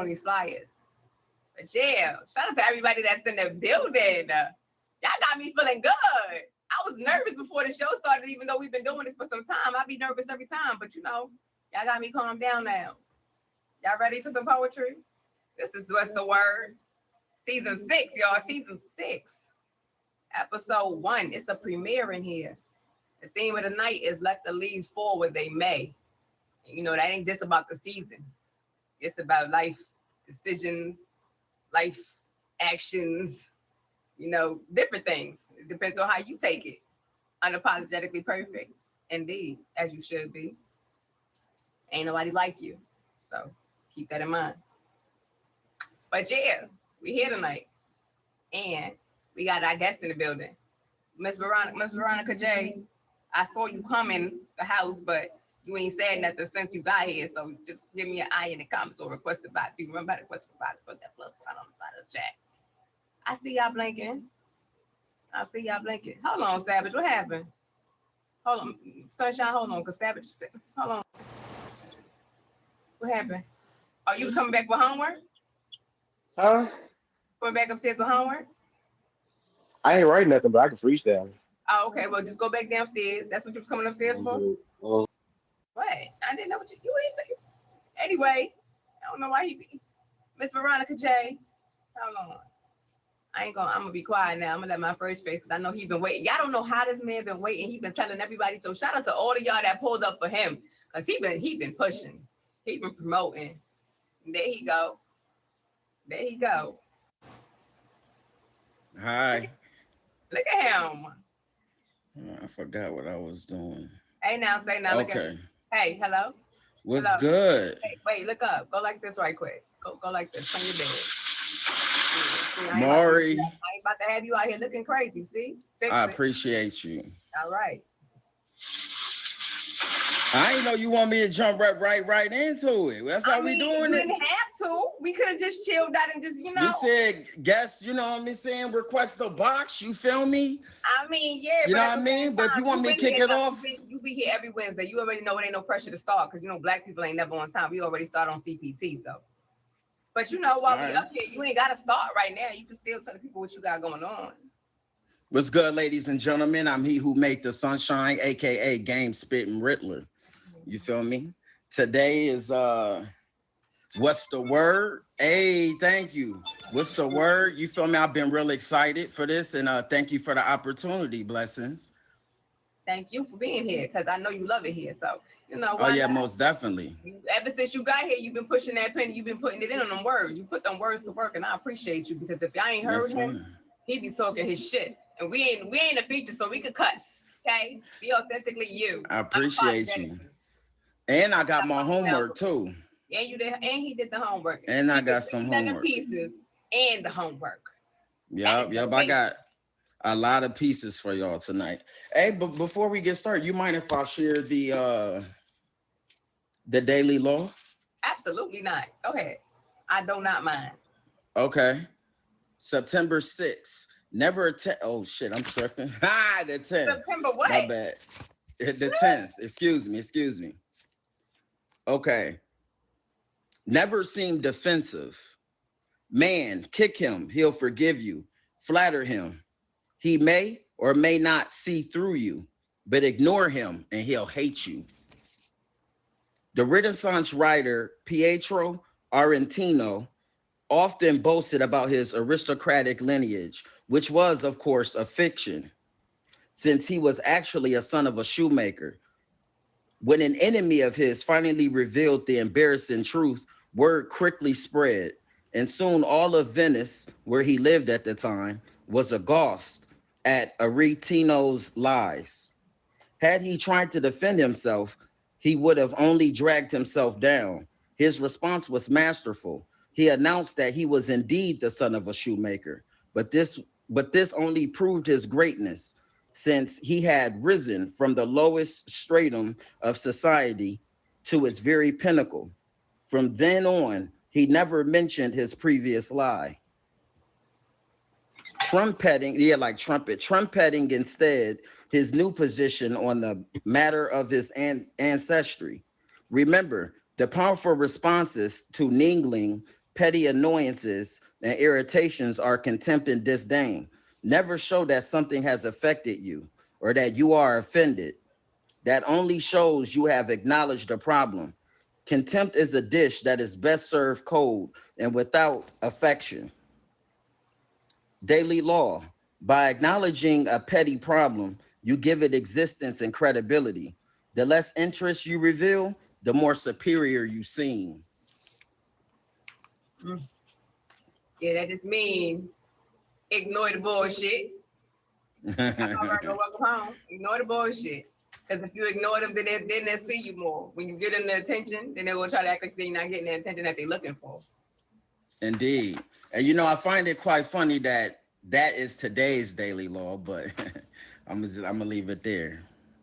on these flyers. But yeah, shout out to everybody that's in the building. Y'all got me feeling good. I was nervous before the show started, even though we've been doing this for some time. I be nervous every time, but y'all got me calm down now. Y'all ready for some poetry? This is What's the Word? Season 6, y'all. Season 6. Episode 1. It's a premiere in here. The theme of the night is let the leaves fall where they may. And that ain't just about the season. It's about life decisions, life actions, different things. It depends on how you take it. Unapologetically perfect. Indeed, as you should be. Ain't nobody like you. So keep that in mind. But yeah, we here tonight. And we got our guest in the building. Miss Veronica J. I saw you come in the house, but you ain't said nothing since you got here. So just give me an eye in the comments or request a box. You remember the request a box, put that plus sign on the side of the chat. I see y'all blinking. Hold on, Savage. What happened? Hold on. Sunshine, hold on, because Savage, hold on. What happened? Oh, you was coming back with homework? Huh? Going back upstairs with homework? I ain't writing nothing, but I can freestyle. Oh, okay. Well, just go back downstairs. That's what you was coming upstairs for? What? I didn't know what you ain't say. Anyway, I don't know why he be. Miss Veronica J. Hold on. I'm gonna be quiet now. I'm gonna let my first face because I know he been waiting. Y'all don't know how this man been waiting. He been telling everybody. So shout out to all of y'all that pulled up for him. Because he been pushing. He been promoting. There he go. Hi. Look at him. I forgot what I was doing. Hey, now say now. Look Okay. Hey, hello. What's good? Hey, wait, look up. Go like this right quick. Go like this. Turn your bed. See, Maury. I ain't about to have you out here looking crazy. See? I appreciate you. All right. I ain't know you want me to jump right into it. That's how we doing it. We didn't have to. We could have just chilled out and just, You said, guess, saying, request a box. You feel me? Yeah. You know what I mean? But if you want me to kick it off. You be here every Wednesday. You already know it ain't no pressure to start because, Black people ain't never on time. We already start on CPT, so. But while we up here, you ain't got to start right now. You can still tell the people what you got going on. What's good, ladies and gentlemen? I'm he who made the sunshine, a.k.a. Game Spitting Riddler. You feel me? Today is, what's the word? Hey, thank you. What's the word? You feel me? I've been real excited for this, and thank you for the opportunity. Blessings. Thank you for being here, because I know you love it here. So, Oh, yeah, most definitely. Ever since you got here, you've been pushing that pen. You've been putting it in on them words. You put them words to work, and I appreciate you, because if y'all ain't heard him, he be talking his shit. And we ain't a feature, so we could cuss, okay? Be authentically you. I appreciate you. And I got my homework, too. Yeah, you did, and he did the homework. And I got some homework. Pieces and the homework. Yep. I got a lot of pieces for y'all tonight. Hey, but before we get started, you mind if I share the daily law? Absolutely not. Go ahead. I do not mind. Okay. September 6th. Never attempt. Oh shit, I'm tripping. The 10th. September what? My bad. The 10th. Excuse me. Okay. Never seem defensive. Man, kick him. He'll forgive you. Flatter him. He may or may not see through you, but ignore him and he'll hate you. The Renaissance writer Pietro Argentino often boasted about his aristocratic lineage, which was, of course, a fiction, since he was actually a son of a shoemaker. When an enemy of his finally revealed the embarrassing truth, word quickly spread, and soon all of Venice, where he lived at the time, was aghast at Argentino's lies. Had he tried to defend himself, he would have only dragged himself down. His response was masterful. He announced that he was indeed the son of a shoemaker, but this only proved his greatness, since he had risen from the lowest stratum of society to its very pinnacle. From then on, he never mentioned his previous lie. Trumpeting instead his new position on the matter of his ancestry. Remember, the powerful responses to niggling petty annoyances and irritations are contempt and disdain. Never show that something has affected you or that you are offended. That only shows you have acknowledged the problem. Contempt is a dish that is best served cold and without affection. Daily law. By acknowledging a petty problem, you give it existence and credibility. The less interest you reveal, the more superior you seem. Yeah, that just mean ignore the bullshit. All right, go welcome home. Ignore the bullshit. Because if you ignore them, then they'll see you more. When you get them the attention, then they're going to try to act like they're not getting the attention that they're looking for. Indeed. And you know, I find it quite funny that that is today's daily law, but I'm gonna leave it there.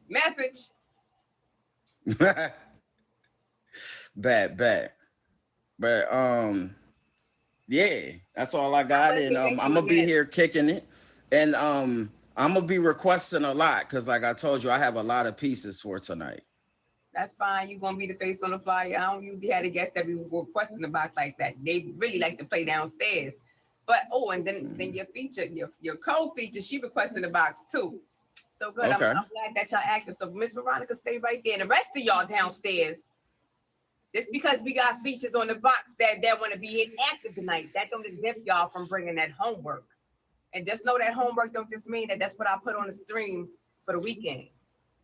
Message. Bad. But yeah, that's all I got. And I'm gonna be here kicking it. And I'm gonna be requesting a lot because like I told you, I have a lot of pieces for tonight. That's fine. You're gonna be the face on the flyer. I don't usually have a guest that we requesting a box like that. They really like to play downstairs. But and then your feature, your co-feature, she requesting a box too. So good. Okay. I'm glad that y'all active. So Miss Veronica, stay right there. And the rest of y'all downstairs. Just because we got features on the box that want to be active tonight, that don't exempt y'all from bringing that homework. And just know that homework don't just mean that that's what I put on the stream for the weekend.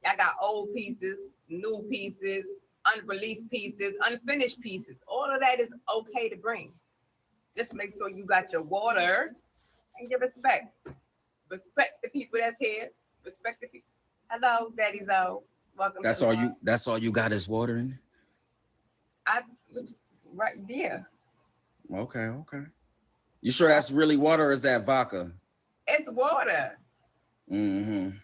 I got old pieces, new pieces, unreleased pieces, unfinished pieces. All of that is okay to bring. Just make sure you got your water and your respect. Respect the people that's here. Respect the people. Hello, Daddy Zoe. Welcome. That's all you got is water in it? Right there. Okay. You sure that's really water or is that vodka? It's water. Mm-hmm.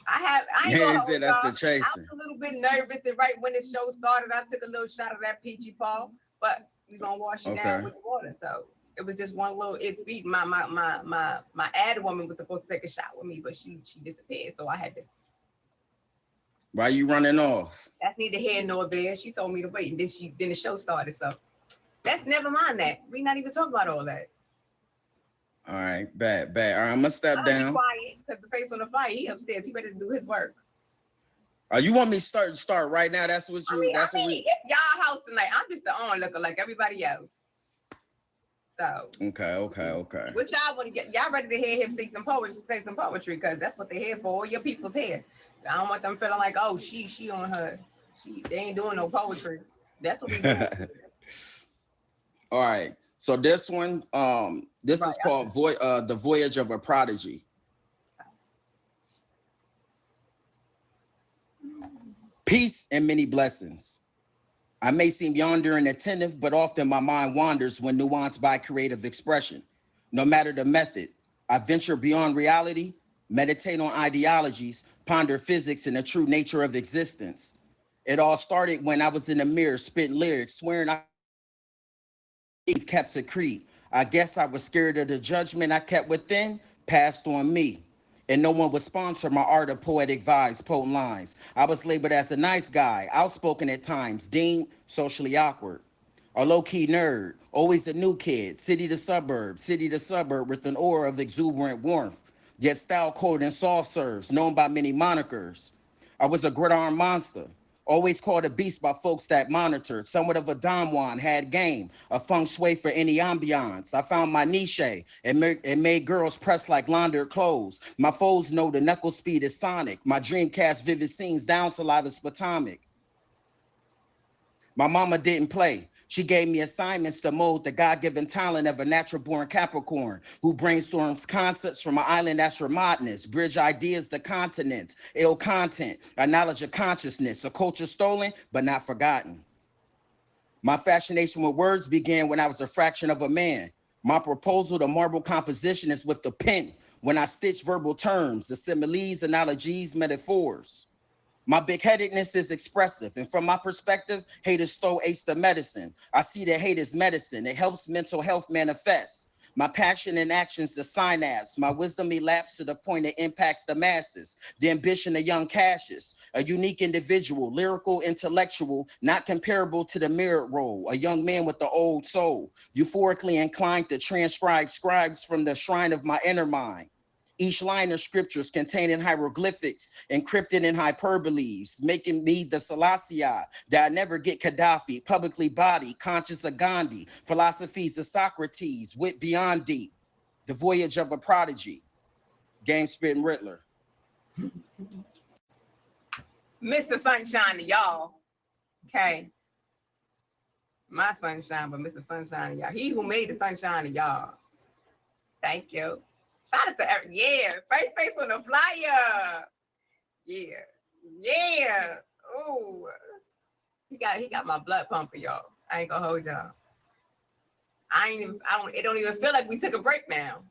I ain't Yeah, gonna said that's the I chaser. was a little bit nervous, and right when the show started, I took a little shot of that peachy paw, but we're gonna wash it down with the water. So it was just one little beat. My ad woman was supposed to take a shot with me, but she disappeared. So I had to. Why you running off? That's neither here nor there. She told me to wait, and then the show started. So that's never mind that. We not even talking about all that. All right, bad. All right, I'm gonna step down. Be quiet, because the face on the fire, he upstairs. He better do his work. You want me to start right now? That's what you. It's y'all house tonight. I'm just the onlooker like everybody else. So okay. What y'all want to get? Y'all ready to hear him say some poetry? Because that's what they're here for. All your people's here. I don't want them feeling like, oh, she on her. They ain't doing no poetry. That's what we do. All right. So this one, this is called The Voyage of a Prodigy. Peace and many blessings. I may seem yonder and attentive, but often my mind wanders when nuanced by creative expression. No matter the method, I venture beyond reality, meditate on ideologies, ponder physics and the true nature of existence. It all started when I was in the mirror, spitting lyrics, swearing I kept secret. I guess I was scared of the judgment I kept within, passed on me. And no one would sponsor my art of poetic vibes, potent lines. I was labeled as a nice guy, outspoken at times, deemed socially awkward. A low-key nerd, always the new kid, city to suburb with an aura of exuberant warmth, yet style coded and soft serves, known by many monikers. I was a gridiron monster, always called a beast by folks that monitored, somewhat of a Don Juan, had game, a feng shui for any ambiance. I found my niche and made girls press like laundered clothes. My foes know the knuckle speed is sonic. My dream cast vivid scenes down saliva's atomic. My mama didn't play. She gave me assignments to mold the God-given talent of a natural-born Capricorn who brainstorms concepts from an island that's remoteness, bridge ideas to continents, ill content, a knowledge of consciousness, a culture stolen but not forgotten. My fascination with words began when I was a fraction of a man. My proposal to marble composition is with the pen when I stitch verbal terms, the similes, analogies, metaphors. My big-headedness is expressive, and from my perspective, hate is stole ace the medicine. I see that hate is medicine. It helps mental health manifest. My passion and actions, the synapse. My wisdom elapsed to the point it impacts the masses. The ambition of young Cassius, a unique individual, lyrical, intellectual, not comparable to the mirror role. A young man with the old soul, euphorically inclined to transcribe scribes from the shrine of my inner mind. Each line of scriptures containing hieroglyphics, encrypted in hyperboles, making me the Selassie that I never get Gaddafi, publicly body, conscious of Gandhi, philosophies of Socrates, wit beyond deep, the voyage of a prodigy, gang spitting Riddler. Mr. Sunshine to y'all. Okay. My sunshine, but Mr. Sunshine to y'all. He who made the sunshine to y'all. Thank you. Shout out to every, yeah, face on the flyer. Yeah. Yeah. Ooh. He got my blood pumping, y'all. I ain't gonna hold y'all. It don't even feel like we took a break now.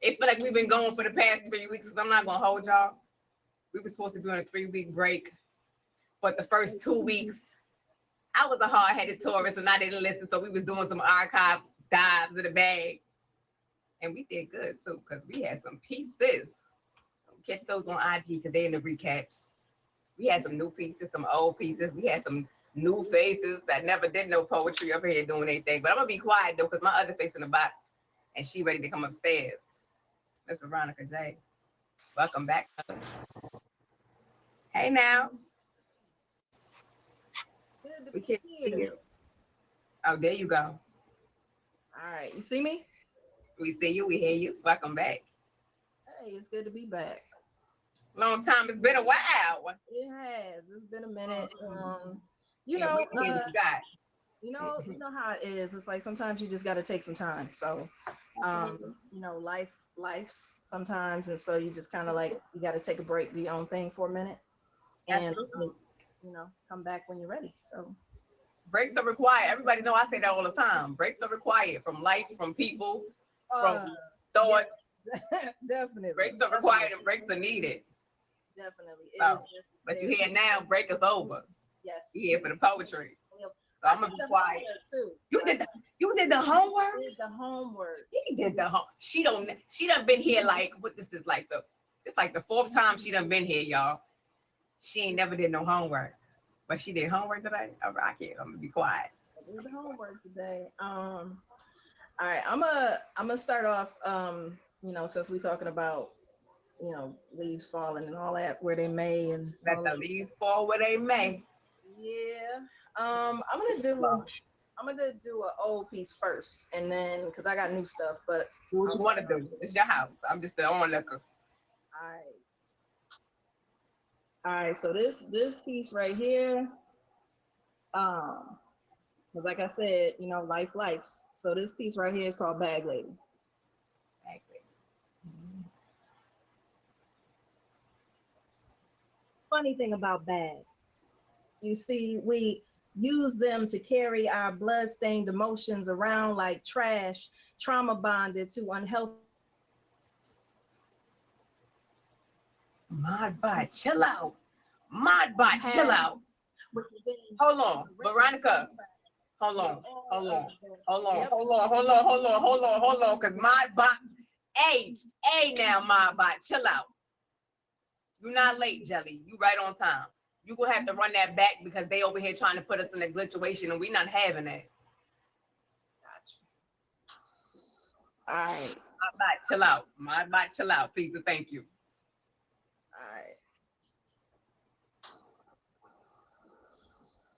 It feel like we've been going for the past 3 weeks, because I'm not gonna hold y'all. We were supposed to be on a 3-week break, but the first 2 weeks, I was a hard-headed tourist and I didn't listen, so we was doing some archive dives in the bag. And we did good too, because we had some pieces. Catch those on IG because they're in the recaps. We had some new pieces, some old pieces. We had some new faces that never did no poetry up here doing anything. But I'm gonna be quiet though, because my other face in the box, and she ready to come upstairs. Miss Veronica J. Welcome back. Hey now. Good to We be can't see here. you. Oh, there you go. All right, you see me? We see you, we hear you. Welcome back. Hey, it's good to be back. Long time, it's been a while. It has. It's been a minute. Yeah, we can hear what you got. You know how it is. It's like sometimes you just got to take some time. So, life's sometimes, and so you just kind of like you got to take a break, do your own thing for a minute, and Absolutely. come back when you're ready. So. Breaks are required. Everybody know I say that all the time. Breaks are required from life, from people, from thought. Yeah, definitely. Breaks are required and breaks are needed. Definitely. It So, is necessary. but you here now, break is over. Yes. You here for the poetry. Yep. So I'm gonna be quiet. Too. You did the homework? I did the homework. She did the home. She done been here like what this is like it's like the 4th time she done been here, y'all. She ain't never did no homework. But she did homework today. All right, I'm gonna be quiet. I did the homework today. All right, I'm gonna start off. Since we're talking about leaves falling and all that, where they may and Let the leaves fall where they may. Yeah. I'm gonna do an old piece first, and then because I got new stuff, but Do what you want to do. It's your house. I'm just the onlooker. All right. So this piece right here, because like I said, life's. So this piece right here is called Bag Lady. Funny thing about bags, you see, we use them to carry our blood-stained emotions around like trash, trauma bonded to unhealthy. Modbot, chill out. Modbot, chill out. Hold on, Veronica. Hold on. Cause Modbot, hey now, Modbot, chill out. You're not late, Jelly. You right on time. You gonna have to run that back because they over here trying to put us in a glitchation and we not having that. Gotcha. All right. Modbot, chill out. Modbot, chill out. Please and thank you. All right.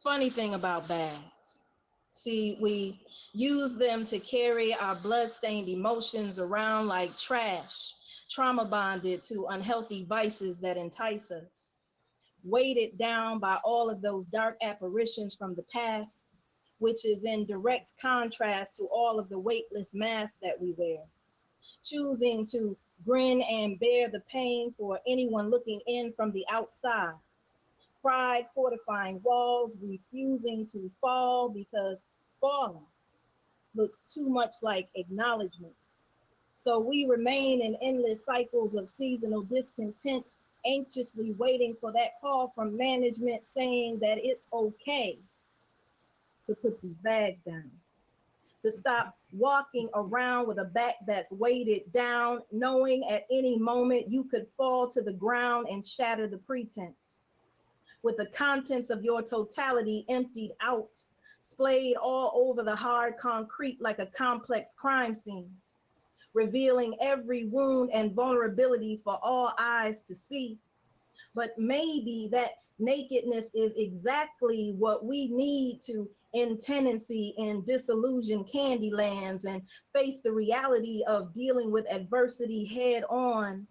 Funny thing about bags. See, we use them to carry our blood-stained emotions around like trash, trauma bonded to unhealthy vices that entice us, weighted down by all of those dark apparitions from the past, which is in direct contrast to all of the weightless masks that we wear, choosing to grin and bear the pain for anyone looking in from the outside, pride fortifying walls, refusing to fall because falling looks too much like acknowledgement. So we remain in endless cycles of seasonal discontent, anxiously waiting for that call from management saying that it's okay to put these bags down, to stop walking around with a back that's weighted down, knowing at any moment you could fall to the ground and shatter the pretense. With the contents of your totality emptied out, splayed all over the hard concrete like a complex crime scene, revealing every wound and vulnerability for all eyes to see. But maybe that nakedness is exactly what we need to end tenancy in disillusioned candy lands and face the reality of dealing with adversity head on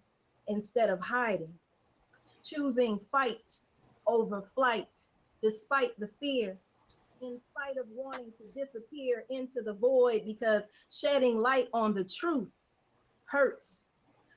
instead of hiding, choosing fight over flight despite the fear, in spite of wanting to disappear into the void, because shedding light on the truth hurts.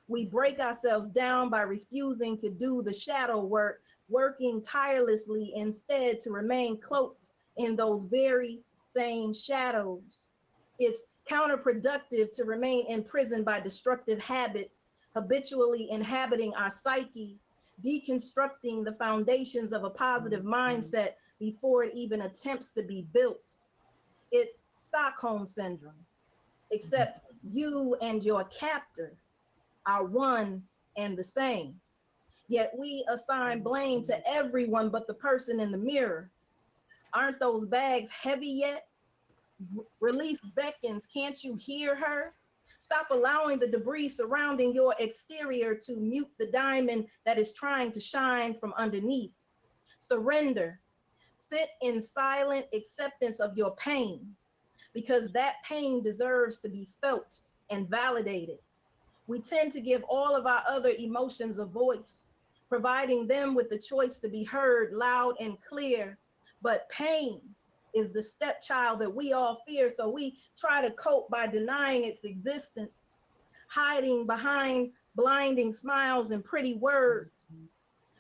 We break ourselves down by refusing to do the shadow work, working tirelessly instead to remain cloaked in those very same shadows. It's counterproductive to remain imprisoned by destructive habits, habitually inhabiting our psyche, deconstructing the foundations of a positive mindset before it even attempts to be built. It's Stockholm syndrome, except you and your captor are one and the same. Yet we assign blame to everyone but the person in the mirror. Aren't those bags heavy yet? Release beckons, can't you hear her? Stop allowing the debris surrounding your exterior to mute the diamond that is trying to shine from underneath. Surrender. Sit in silent acceptance of your pain, because that pain deserves to be felt and validated. We tend to give all of our other emotions a voice, providing them with the choice to be heard loud and clear. But pain is the stepchild that we all fear, so we try to cope by denying its existence, hiding behind blinding smiles and pretty words,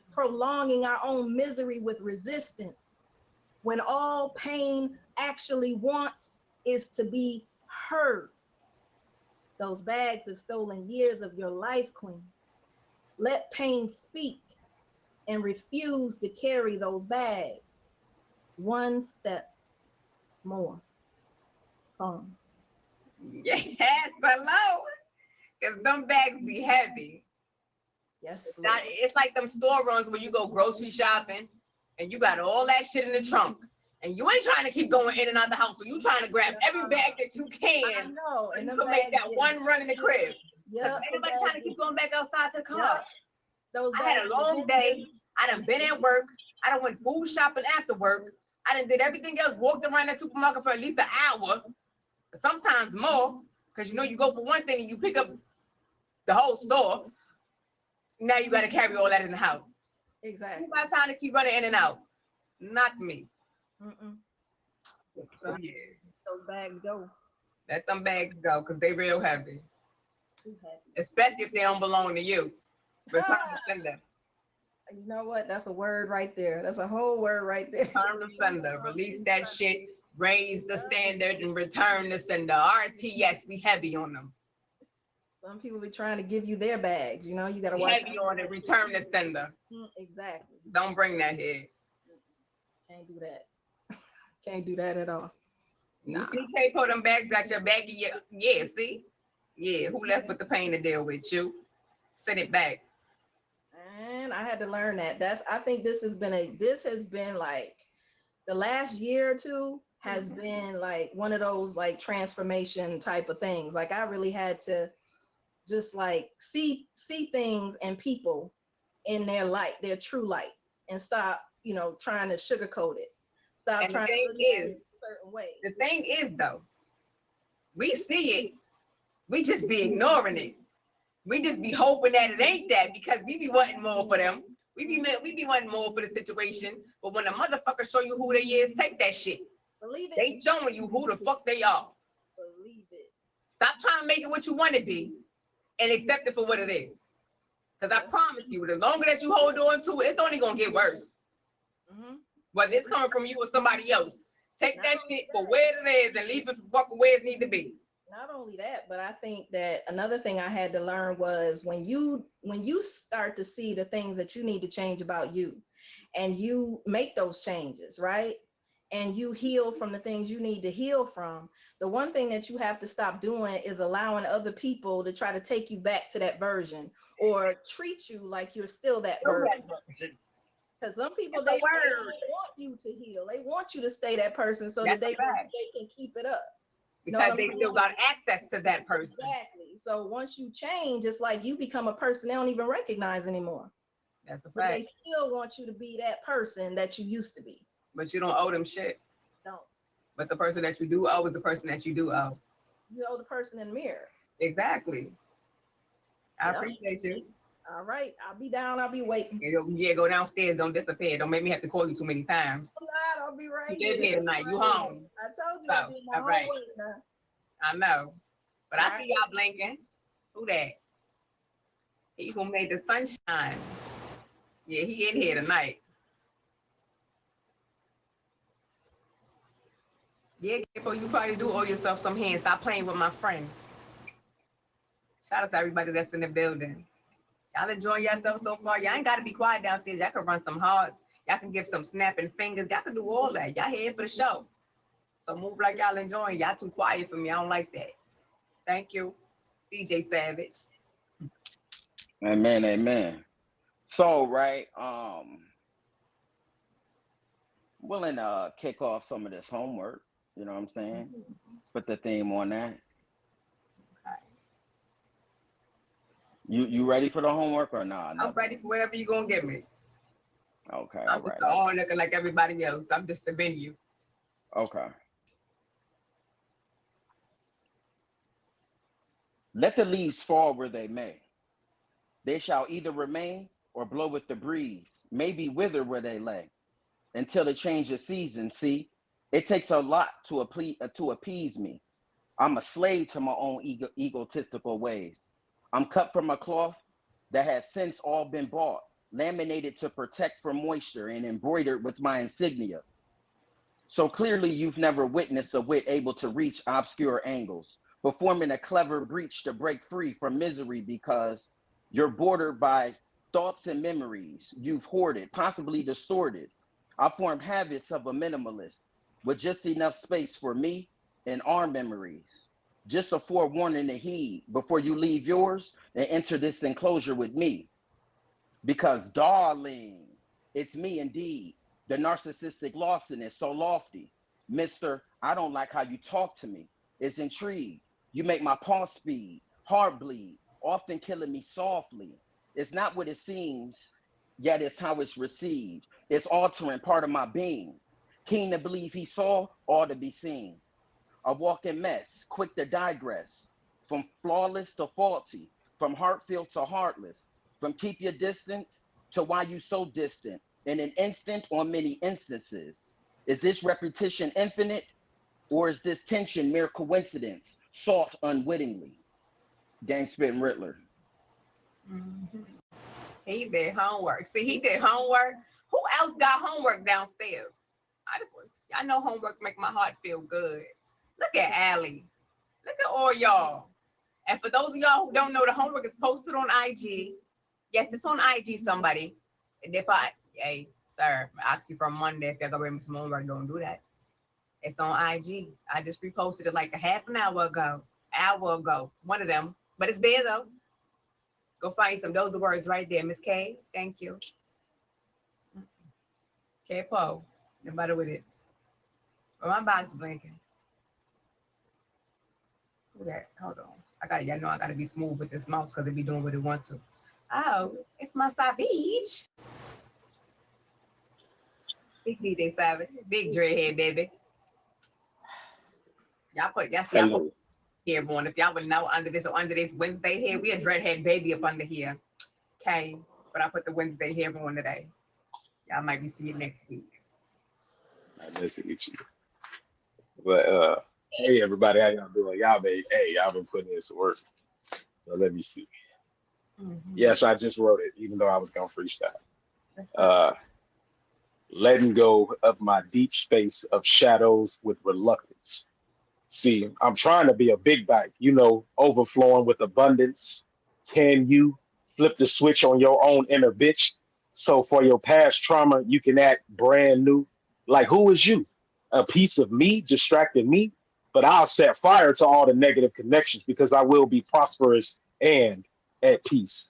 prolonging our own misery with resistance, when all pain actually wants is to be heard. Those bags have stolen years of your life, queen. Let pain speak and refuse to carry those bags. One step more. Yes, hello. Because them bags be heavy. Yes. It's like them store runs where you go grocery shopping and you got all that shit in the trunk. And you ain't trying to keep going in and out the house. So you trying to grab every bag that you can. I know. And you can make that one run in the crib. Yeah. Anybody trying to keep going back outside to the car. Yep. Those I had a long day. I done been at work. I done went food shopping after work. I done did everything else, walked around that supermarket for at least an hour, sometimes more, because you know you go for one thing and you pick up the whole store. Now you got to carry all that in the house. Exactly. Who got time to keep running in and out? Not me. Mm-mm. So yeah, Those bags go. let them bags go because they real heavy, Too heavy. especially if they don't belong to you. Return to sender. You know what? That's a word right there. That's a whole word right there. Return to sender. Release that shit. Raise the standard and return the sender. RTS, we heavy on them. Some people be trying to give you their bags. You know, you got to We watch. heavy on it. Return the sender. Exactly. Don't bring that here. Can't do that. Can't do that at all. You see, K-Po, them bags got your bag. Yeah, see? Yeah, who left with the pain to deal with? You. Send it back. And I had to learn that. I think this has been like the last year or two has been like one of those like transformation type of things. Like I really had to just like see things and people in their light, their true light, and stop, trying to sugarcoat it. Stop And trying to look at it a certain way. The thing is, though, we see it. We just be ignoring it. We just be hoping that it ain't that because we be wanting more for them. We be wanting more for the situation. But when a motherfucker show you who they is, take that shit. Believe it. They showing you who the fuck they are. Believe it. Stop trying to make it what you want to be and accept it for what it is. Because I promise you, the longer that you hold on to it, it's only going to get worse. Mm-hmm. Whether it's coming from you or somebody else. Take that shit for where it is and leave it for fucking where it needs to be. Not only that, but I think that another thing I had to learn was when you start to see the things that you need to change about you and you make those changes, right? and you heal from the things you need to heal from, the one thing that you have to stop doing is allowing other people to try to take you back to that version or treat you like you're still that version. Because some people, they want you to heal. They want you to stay that person so that they can keep it up. Because they still got access to that person. Exactly. So once you change, it's like you become a person they don't even recognize anymore. That's a fact. But they still want you to be that person that you used to be. But you don't owe them shit. Don't. But the person that you do owe is the person that you do owe. You owe the person in the mirror. Exactly. I appreciate you. All right. I'll be down. I'll be waiting. Yeah, go downstairs. Don't disappear. Don't make me have to call you too many times. I'll be right here. You live here tonight. You home. I told you I did my homework now. I know. But I see y'all blinking. Who that? He who made the sunshine. Yeah, he in here tonight. Yeah, Gippo, you probably do owe yourself some hands. Stop playing with my friend. Shout out to everybody that's in the building. Y'all enjoying yourself so far? Y'all ain't got to be quiet downstairs. Y'all can run some hearts. Y'all can give some snapping fingers. Y'all can do all that. Y'all here for the show. So move like y'all enjoying. Y'all too quiet for me. I don't like that. Thank you, DJ Savage. Amen, amen. So, right, willing to kick off some of this homework. You know what I'm saying? Put the theme on that. Okay. You ready for the homework or not? I'm ready for whatever you're gonna give me. Okay, I'm just all looking like everybody else. I'm just the venue. Okay. Let the leaves fall where they may. They shall either remain or blow with the breeze, maybe wither where they lay, until the change of season. See, it takes a lot to appease me. I'm a slave to my own egotistical ways. I'm cut from a cloth that has since all been bought, laminated to protect from moisture and embroidered with my insignia. So clearly you've never witnessed a wit able to reach obscure angles, performing a clever breach to break free from misery because you're bordered by thoughts and memories you've hoarded, possibly distorted. I formed habits of a minimalist with just enough space for me and our memories. Just a forewarning to heed before you leave yours and enter this enclosure with me. Because, darling, it's me indeed. The narcissistic Lawson is so lofty. Mister, I don't like how you talk to me. It's intrigue. You make my pulse speed, heart bleed, often killing me softly. It's not what it seems, yet it's how it's received. It's altering part of my being. Keen to believe he saw all to be seen. A walking mess, quick to digress. From flawless to faulty, from heartfelt to heartless, from keep your distance to why you so distant, in an instant or many instances. Is this repetition infinite, or is this tension mere coincidence, sought unwittingly? Gang Spitting Riddler. Mm-hmm. He did homework. See, he did homework. Who else got homework downstairs? I know homework make my heart feel good. Look at Allie. Look at all y'all. And for those of y'all who don't know, the homework is posted on IG. Yes, it's on IG, somebody. And hey, sir, I asked you for Monday if y'all gonna bring me some homework, don't do that. It's on IG. I just reposted it like a half an hour ago. One of them. But it's there though. Go find some. Those are words right there. Miss K, thank you. K Poe, no matter with it. Well, my box blinking. Who that? Hold on. Y'all know I gotta be smooth with this mouse because it be doing what it wants to. Oh, it's my Savage. Big DJ Savage. Big dreadhead, baby. Y'all put here on. If y'all would know under this Wednesday here, we a dreadhead baby up under here. Okay. But I put the Wednesday hair on today. Y'all might be seeing next week. Nice to meet you. But hey everybody, how y'all doing? Y'all been putting in some work. So let me see. Mm-hmm. Yes, I just wrote it, even though I was gonna freestyle. Letting go of my deep space of shadows with reluctance. See, I'm trying to be a big bike, overflowing with abundance. Can you flip the switch on your own inner bitch? So for your past trauma, you can act brand new. Like, who is you? a piece of me, distracted me, but I'll set fire to all the negative connections because I will be prosperous and at peace.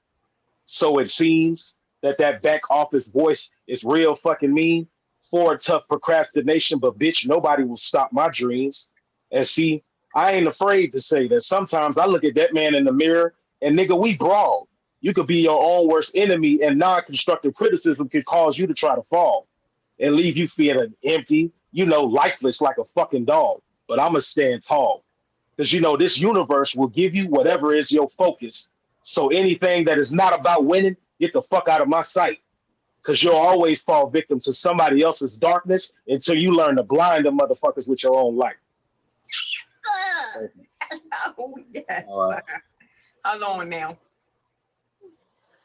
So it seems that back office voice is real fucking mean. For tough procrastination, but bitch, nobody will stop my dreams. And see, I ain't afraid to say that sometimes I look at that man in the mirror and nigga, we brawl. You could be your own worst enemy, and non-constructive criticism could cause you to try to fall and leave you feeling empty, lifeless like a fucking dog. But I'ma stand tall. Because this universe will give you whatever is your focus. So anything that is not about winning, get the fuck out of my sight. Because you'll always fall victim to somebody else's darkness until you learn to blind the motherfuckers with your own light. Oh, yes. Hold on now.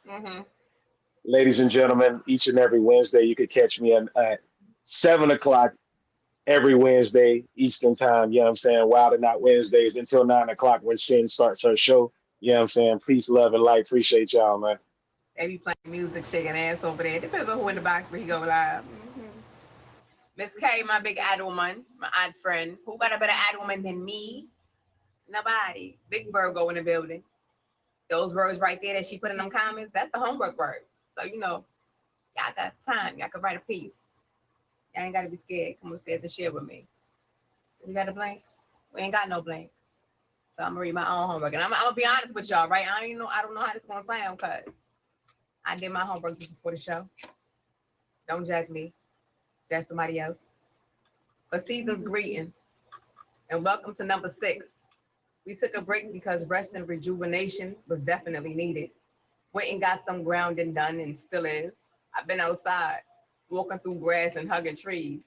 Mm-hmm. Ladies and gentlemen, each and every Wednesday, you could catch me at 7 o'clock every Wednesday, Eastern time. You know what I'm saying? Wild and Not Wednesdays until 9 o'clock when Shin starts her show. You know what I'm saying? Peace, love, and light. Appreciate y'all, man. They be playing music, shaking ass over there. Depends on who in the box where he go live. Miss K, my big ad woman, my odd friend. Who got a better ad woman than me? Nobody. Big Virgo in the building. Those words right there that she put in them comments, that's the homework words. So, y'all got time. Y'all can write a piece. Y'all ain't got to be scared. Come upstairs and share with me. We got a blank? We ain't got no blank. So I'm going to read my own homework. And I'm going to be honest with y'all, right? I don't know how this is going to sound because I did my homework just before the show. Don't judge me. Judge somebody else. But season's greetings. And welcome to number 6. We took a break because rest and rejuvenation was definitely needed. Went and got some grounding done and still is. I've been outside, walking through grass and hugging trees,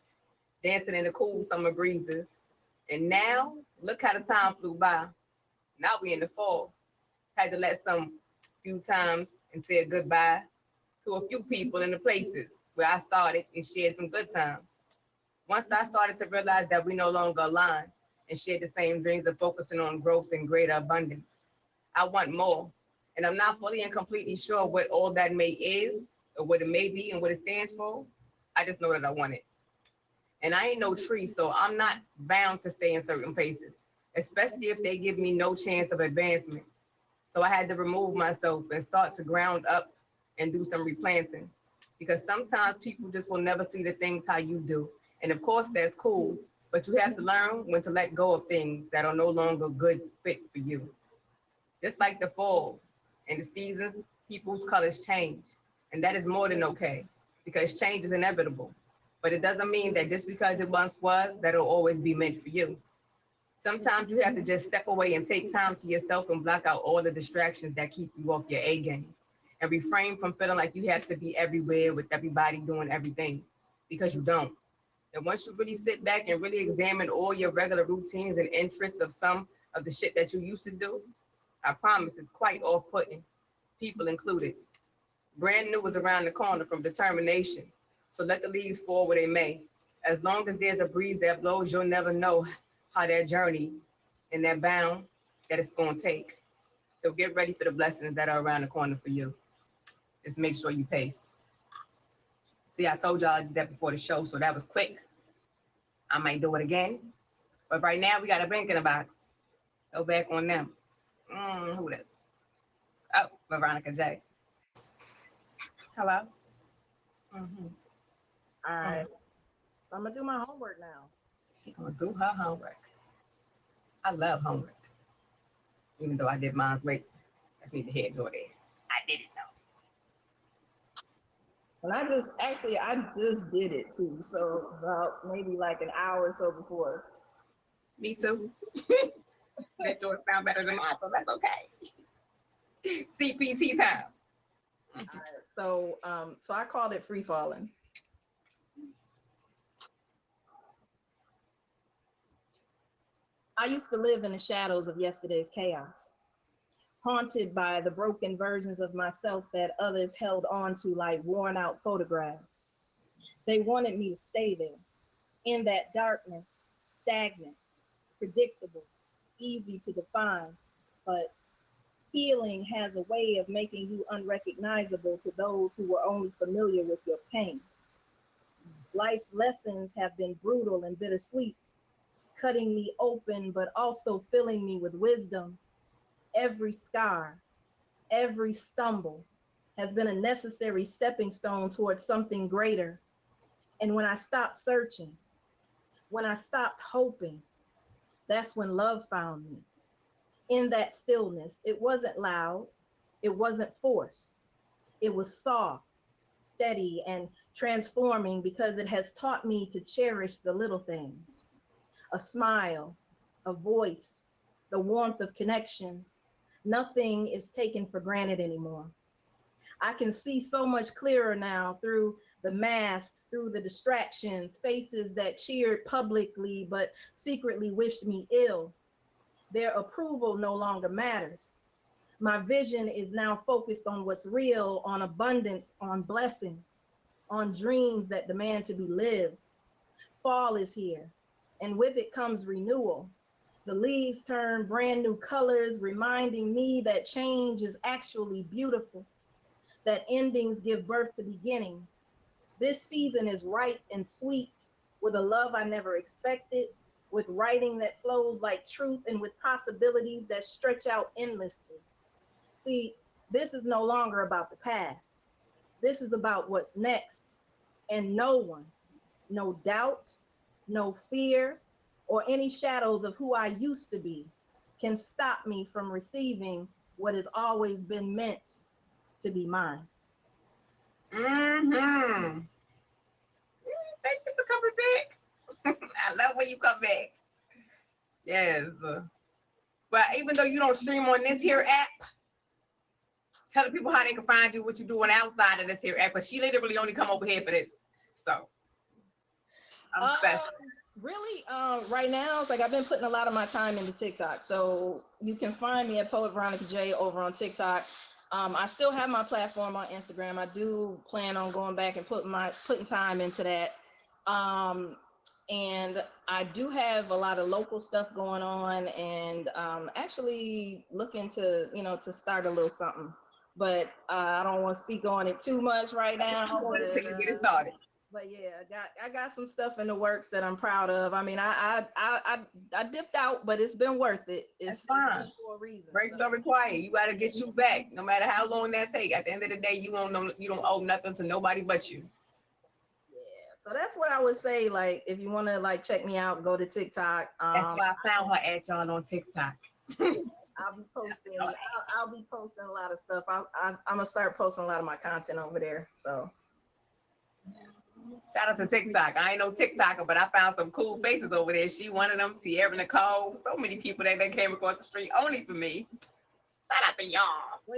dancing in the cool summer breezes. And now, look how the time flew by. Now we in the fall. Had to let some few times and say goodbye to a few people in the places where I started and shared some good times. Once I started to realize that we no longer align and share the same dreams of focusing on growth and greater abundance. I want more, and I'm not fully and completely sure what all that may is or what it may be and what it stands for. I just know that I want it. And I ain't no tree, so I'm not bound to stay in certain places, especially if they give me no chance of advancement. So I had to remove myself and start to ground up and do some replanting, because sometimes people just will never see the things how you do. And of course, that's cool, but you have to learn when to let go of things that are no longer good fit for you. Just like the fall and the seasons, people's colors change. And that is more than okay, because change is inevitable. But it doesn't mean that just because it once was, that it'll always be meant for you. Sometimes you have to just step away and take time to yourself and block out all the distractions that keep you off your A game. And refrain from feeling like you have to be everywhere with everybody doing everything, because you don't. And once you really sit back and really examine all your regular routines and interests of some of the shit that you used to do, I promise it's quite off-putting, people included. Brand new is around the corner from determination. So let the leaves fall where they may. As long as there's a breeze that blows, you'll never know how that journey and that bound that it's going to take. So get ready for the blessings that are around the corner for you. Just make sure you pace. See, I told y'all I did that before the show, so that was quick. I might do it again. But right now, we got a bank in the box. So back on them. Who this? Oh, Veronica J. Hello? Mm-hmm. All right. So I'm going to do my homework now. She's going to do her homework. I love homework. Even though I did mine late. Let's need to head go there. I did it, though. And I just did it too. So about maybe like an hour or so before. Me too. That yours sound better than mine, so that's okay. CPT time. All right. So I called it free falling. I used to live in the shadows of yesterday's chaos, haunted by the broken versions of myself that others held on to like worn out photographs. They wanted me to stay there, in that darkness, stagnant, predictable, easy to define, but healing has a way of making you unrecognizable to those who were only familiar with your pain. Life's lessons have been brutal and bittersweet, cutting me open, but also filling me with wisdom. Every scar, every stumble has been a necessary stepping stone towards something greater. And when I stopped searching, when I stopped hoping, that's when love found me. In that stillness, it wasn't loud, it wasn't forced, it was soft, steady, and transforming because it has taught me to cherish the little things. A smile, a voice, the warmth of connection. Nothing is taken for granted anymore. I can see so much clearer now through the masks, through the distractions, faces that cheered publicly but secretly wished me ill. Their approval no longer matters. My vision is now focused on what's real, on abundance, on blessings, on dreams that demand to be lived. Fall is here, and with it comes renewal. The leaves turn brand new colors, reminding me that change is actually beautiful, that endings give birth to beginnings. This season is ripe and sweet, with a love I never expected, with writing that flows like truth, and with possibilities that stretch out endlessly. See, this is no longer about the past. This is about what's next. And no one, no doubt, no fear, or any shadows of who I used to be can stop me from receiving what has always been meant to be mine. Mm-hmm. Thank you for coming back. I love when you come back. Yes. But even though you don't stream on this here app, tell the people how they can find you, what you're doing outside of this here app. But she literally only come over here for this. So I'm special. Really, right now, it's like I've been putting a lot of my time into TikTok. So you can find me at Poet Veronica J over on TikTok. I still have my platform on Instagram. I do plan on going back and putting time into that. And I do have a lot of local stuff going on, and actually looking to, to start a little something. But I don't want to speak on it too much right now. Until you get it started. But yeah, I got some stuff in the works that I'm proud of. I mean, I dipped out, but it's been worth it. It's fine. For a reason. Breaks don't require. You got to get you back, no matter how long that take. At the end of the day, you don't owe nothing to nobody but you. Yeah, so that's what I would say. Like, if you want to check me out, go to TikTok. That's why I found her at y'all on TikTok. I'll be posting. I'll be posting a lot of stuff. I'm gonna start posting a lot of my content over there. So. Shout out to TikTok. I ain't no TikToker, but I found some cool faces over there. She one of them, Tierra Nicole. So many people that came across the street only for me. Shout out to y'all. Well,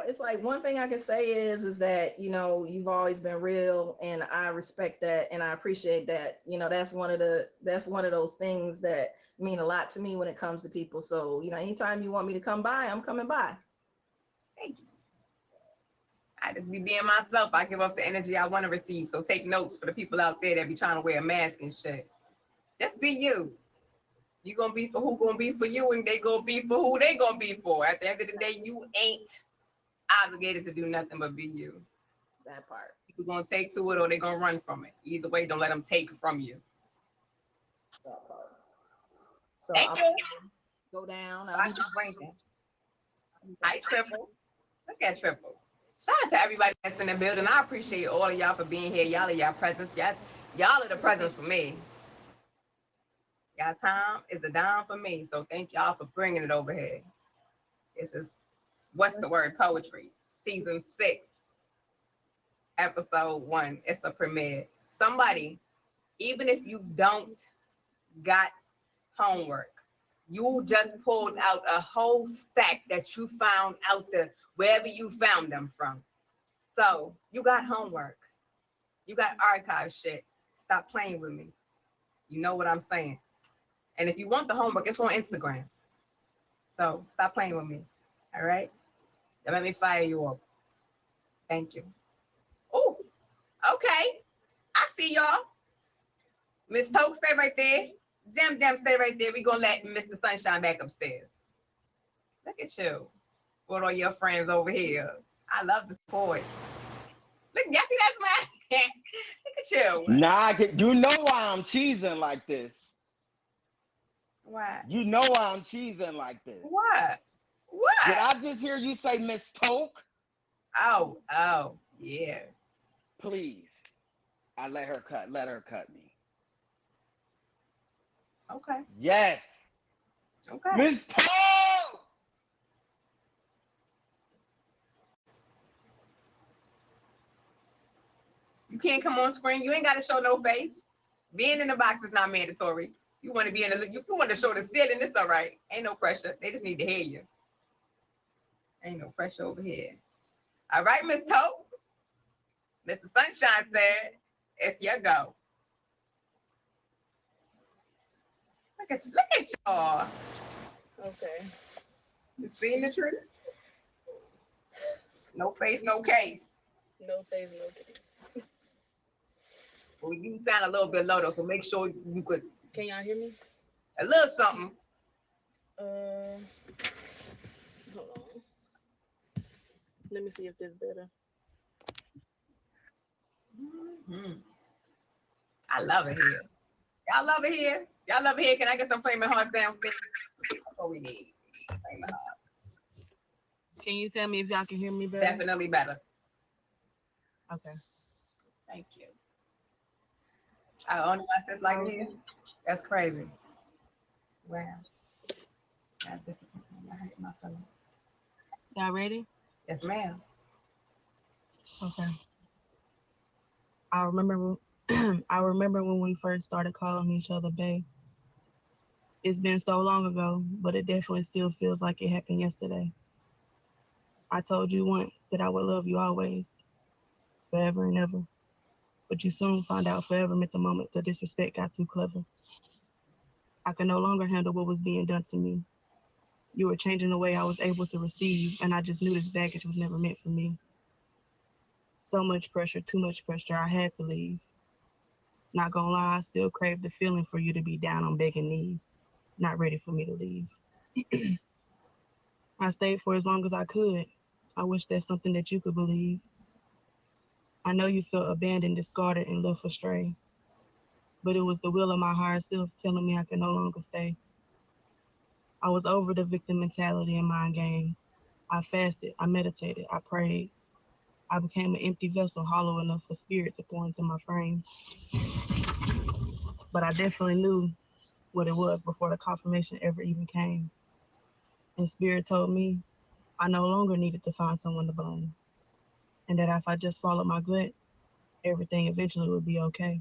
it's like one thing I can say is that, you've always been real, and I respect that and I appreciate that. That's one of those things that mean a lot to me when it comes to people. So, anytime you want me to come by, I'm coming by. Thank you. I just be being myself. I give up the energy I want to receive. So take notes for the people out there that be trying to wear a mask and shit. Just be you. You gonna be for who gonna be for you, and they gonna be for who they gonna be for. At the end of the day, you ain't obligated to do nothing but be you. That part. People gonna take to it or they gonna run from it. Either way, don't let them take from you. That part. So Thank you. Go down. I just bring Hi, Triple. Look at Triple. Shout out to everybody that's in the building. I appreciate all of y'all for being here. Y'all are y'all presence. Yes, y'all are the presence for me. Y'all time is a dime for me. So thank y'all for bringing it over here. This is What's the Word Poetry, Season 6, Episode 1. It's a premiere. Somebody, even if you don't got homework, you just pulled out a whole stack that you found out there, wherever you found them from. So you got homework. You got archive shit. Stop playing with me. You know what I'm saying? And if you want the homework, it's on Instagram. So stop playing with me. All right? Don't let me fire you up. Thank you. Oh, okay. I see y'all. Miss Toke, stay right there. Jam, stay right there. We're going to let Mr. Sunshine back upstairs. Look at you. With all your friends over here. I love the support. Look, y'all see that smile? Look at you. Nah, you know why I'm cheesing like this. What? You know why I'm cheesing like this. What? Did I just hear you say Miss Toke? Oh, yeah. Please. Let her cut me. Okay. Yes. Okay. Miss Toke! You can't come on screen. You ain't got to show no face. Being in the box is not mandatory. You want to be in the, if you want to show the ceiling, it's all right. Ain't no pressure. They just need to hear you. Ain't no pressure over here. All right, Miss Tope. Mr. Sunshine said, it's your go. Look at y'all. Okay. You seen the truth? No face, no case. No face, no case. Well, you sound a little bit low though, so make sure you could. Can y'all hear me? A little something. Hold on. Let me see if this better. Mm-hmm. I love it here. Y'all love it here? Y'all love it here? Can I get some flaming hearts downstairs? That's what we need. Flaming hearts. Can you tell me if y'all can hear me better? Definitely better. Okay. Thank you. I only watch this like here. That's crazy. Wow. That's disappointing. I hate my feelings. Y'all ready? Yes, ma'am. Okay. I remember when we first started calling each other bae. It's been so long ago, but it definitely still feels like it happened yesterday. I told you once that I would love you always, forever and ever. But you soon found out forever meant the moment the disrespect got too clever. I could no longer handle what was being done to me. You were changing the way I was able to receive, and I just knew this baggage was never meant for me. So much pressure, too much pressure, I had to leave. Not gonna lie, I still crave the feeling for you to be down on begging knees, not ready for me to leave. I stayed for as long as I could. I wish that's something that you could believe. I know you felt abandoned, discarded, and left astray. But it was the will of my higher self telling me I could no longer stay. I was over the victim mentality and mind game. I fasted, I meditated, I prayed. I became an empty vessel, hollow enough for spirit to pour into my frame. But I definitely knew what it was before the confirmation ever even came. And spirit told me I no longer needed to find someone to blame. And that if I just followed my gut, everything eventually would be okay.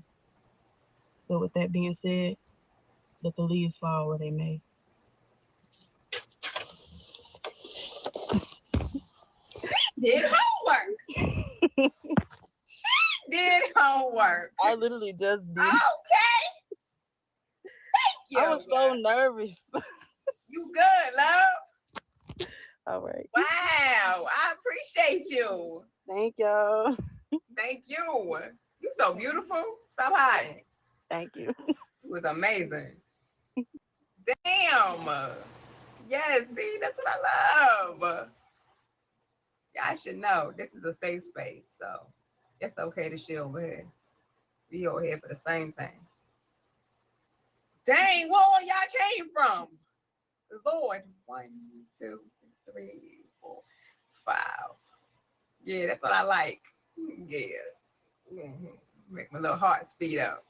But with that being said, let the leaves fall where they may. Did homework. Did homework. I literally just did. Okay. Thank you. I was so nervous. You good, love? All right. Wow. I appreciate you. Thank y'all. Thank you. You so beautiful. Stop hiding. Thank you. It was amazing. Damn. Yes, see, that's what I love. Y'all should know this is a safe space, so it's okay to share over here. We over here for the same thing. Dang, where all y'all came from? Lord, 1, 2, 3, 4, 5. Yeah, that's what I like. Yeah. Mm-hmm. Make my little heart speed up.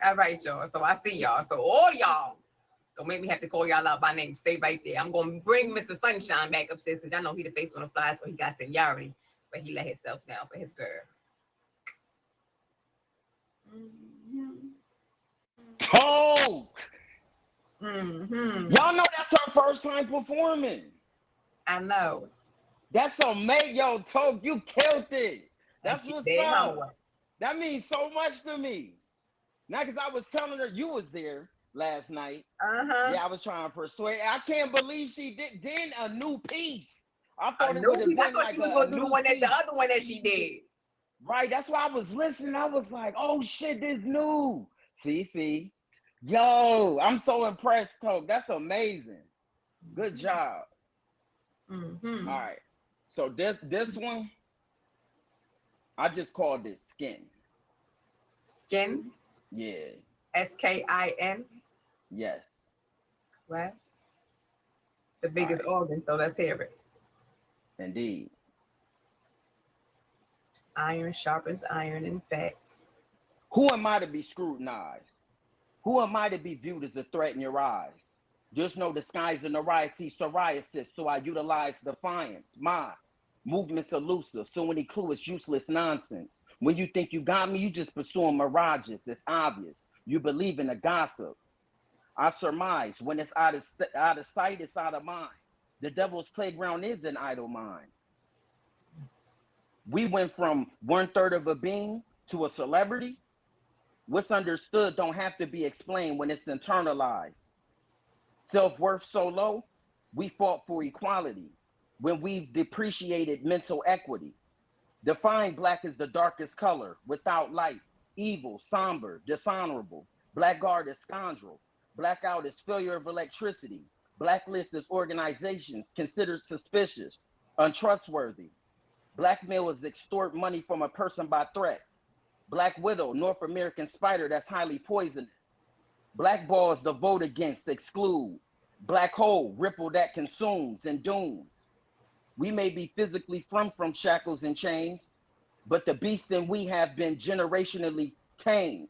All right, y'all. So I see y'all. So all y'all, don't make me have to call y'all out by name. Stay right there. I'm gonna bring Mr. Sunshine back upstairs because y'all know he the face on the fly, so he got seniority, but he let himself down for his girl. Toke! Mm-hmm. Y'all know that's her first time performing. I know. That's amazing. Yo, Toke, you killed it. That's what's up. Homework. That means so much to me. Now, because I was telling her you was there last night. Uh-huh. Yeah, I was trying to persuade. I can't believe she did. Then a new piece. I thought A it new would have piece. I been thought like she was gonna do the one that the other one that she did. Right, that's why I was listening. I was like, oh shit, this new. See. Yo, I'm so impressed, Toke. That's amazing. Good job. Mm-hmm. All right. So this one, I just called it skin. Skin? Yeah. SKIN? Yes. Well, it's the biggest organ, so let's hear it. Indeed. Iron sharpens iron, in fact. Who am I to be scrutinized? Who am I to be viewed as a threat in your eyes? There's no disguise in psoriasis, so I utilize defiance. My movement's elusive, so any clue is useless nonsense. When you think you got me, you just pursuing mirages. It's obvious. You believe in the gossip. I surmise when it's out of sight, it's out of mind. The devil's playground is an idle mind. We went from 1/3 of a being to a celebrity. What's understood don't have to be explained when it's internalized. Self-worth so low, we fought for equality when we've depreciated mental equity. Define black as the darkest color, without light, evil, somber, dishonorable. Blackguard is scoundrel. Blackout is failure of electricity. Blacklist is organizations considered suspicious, untrustworthy. Blackmail is extort money from a person by threats. Black widow, North American spider that's highly poisonous. Blackball is the vote against, exclude. Black hole, ripple that consumes and dooms. We may be physically from shackles and chains, but the beast in we have been generationally tamed.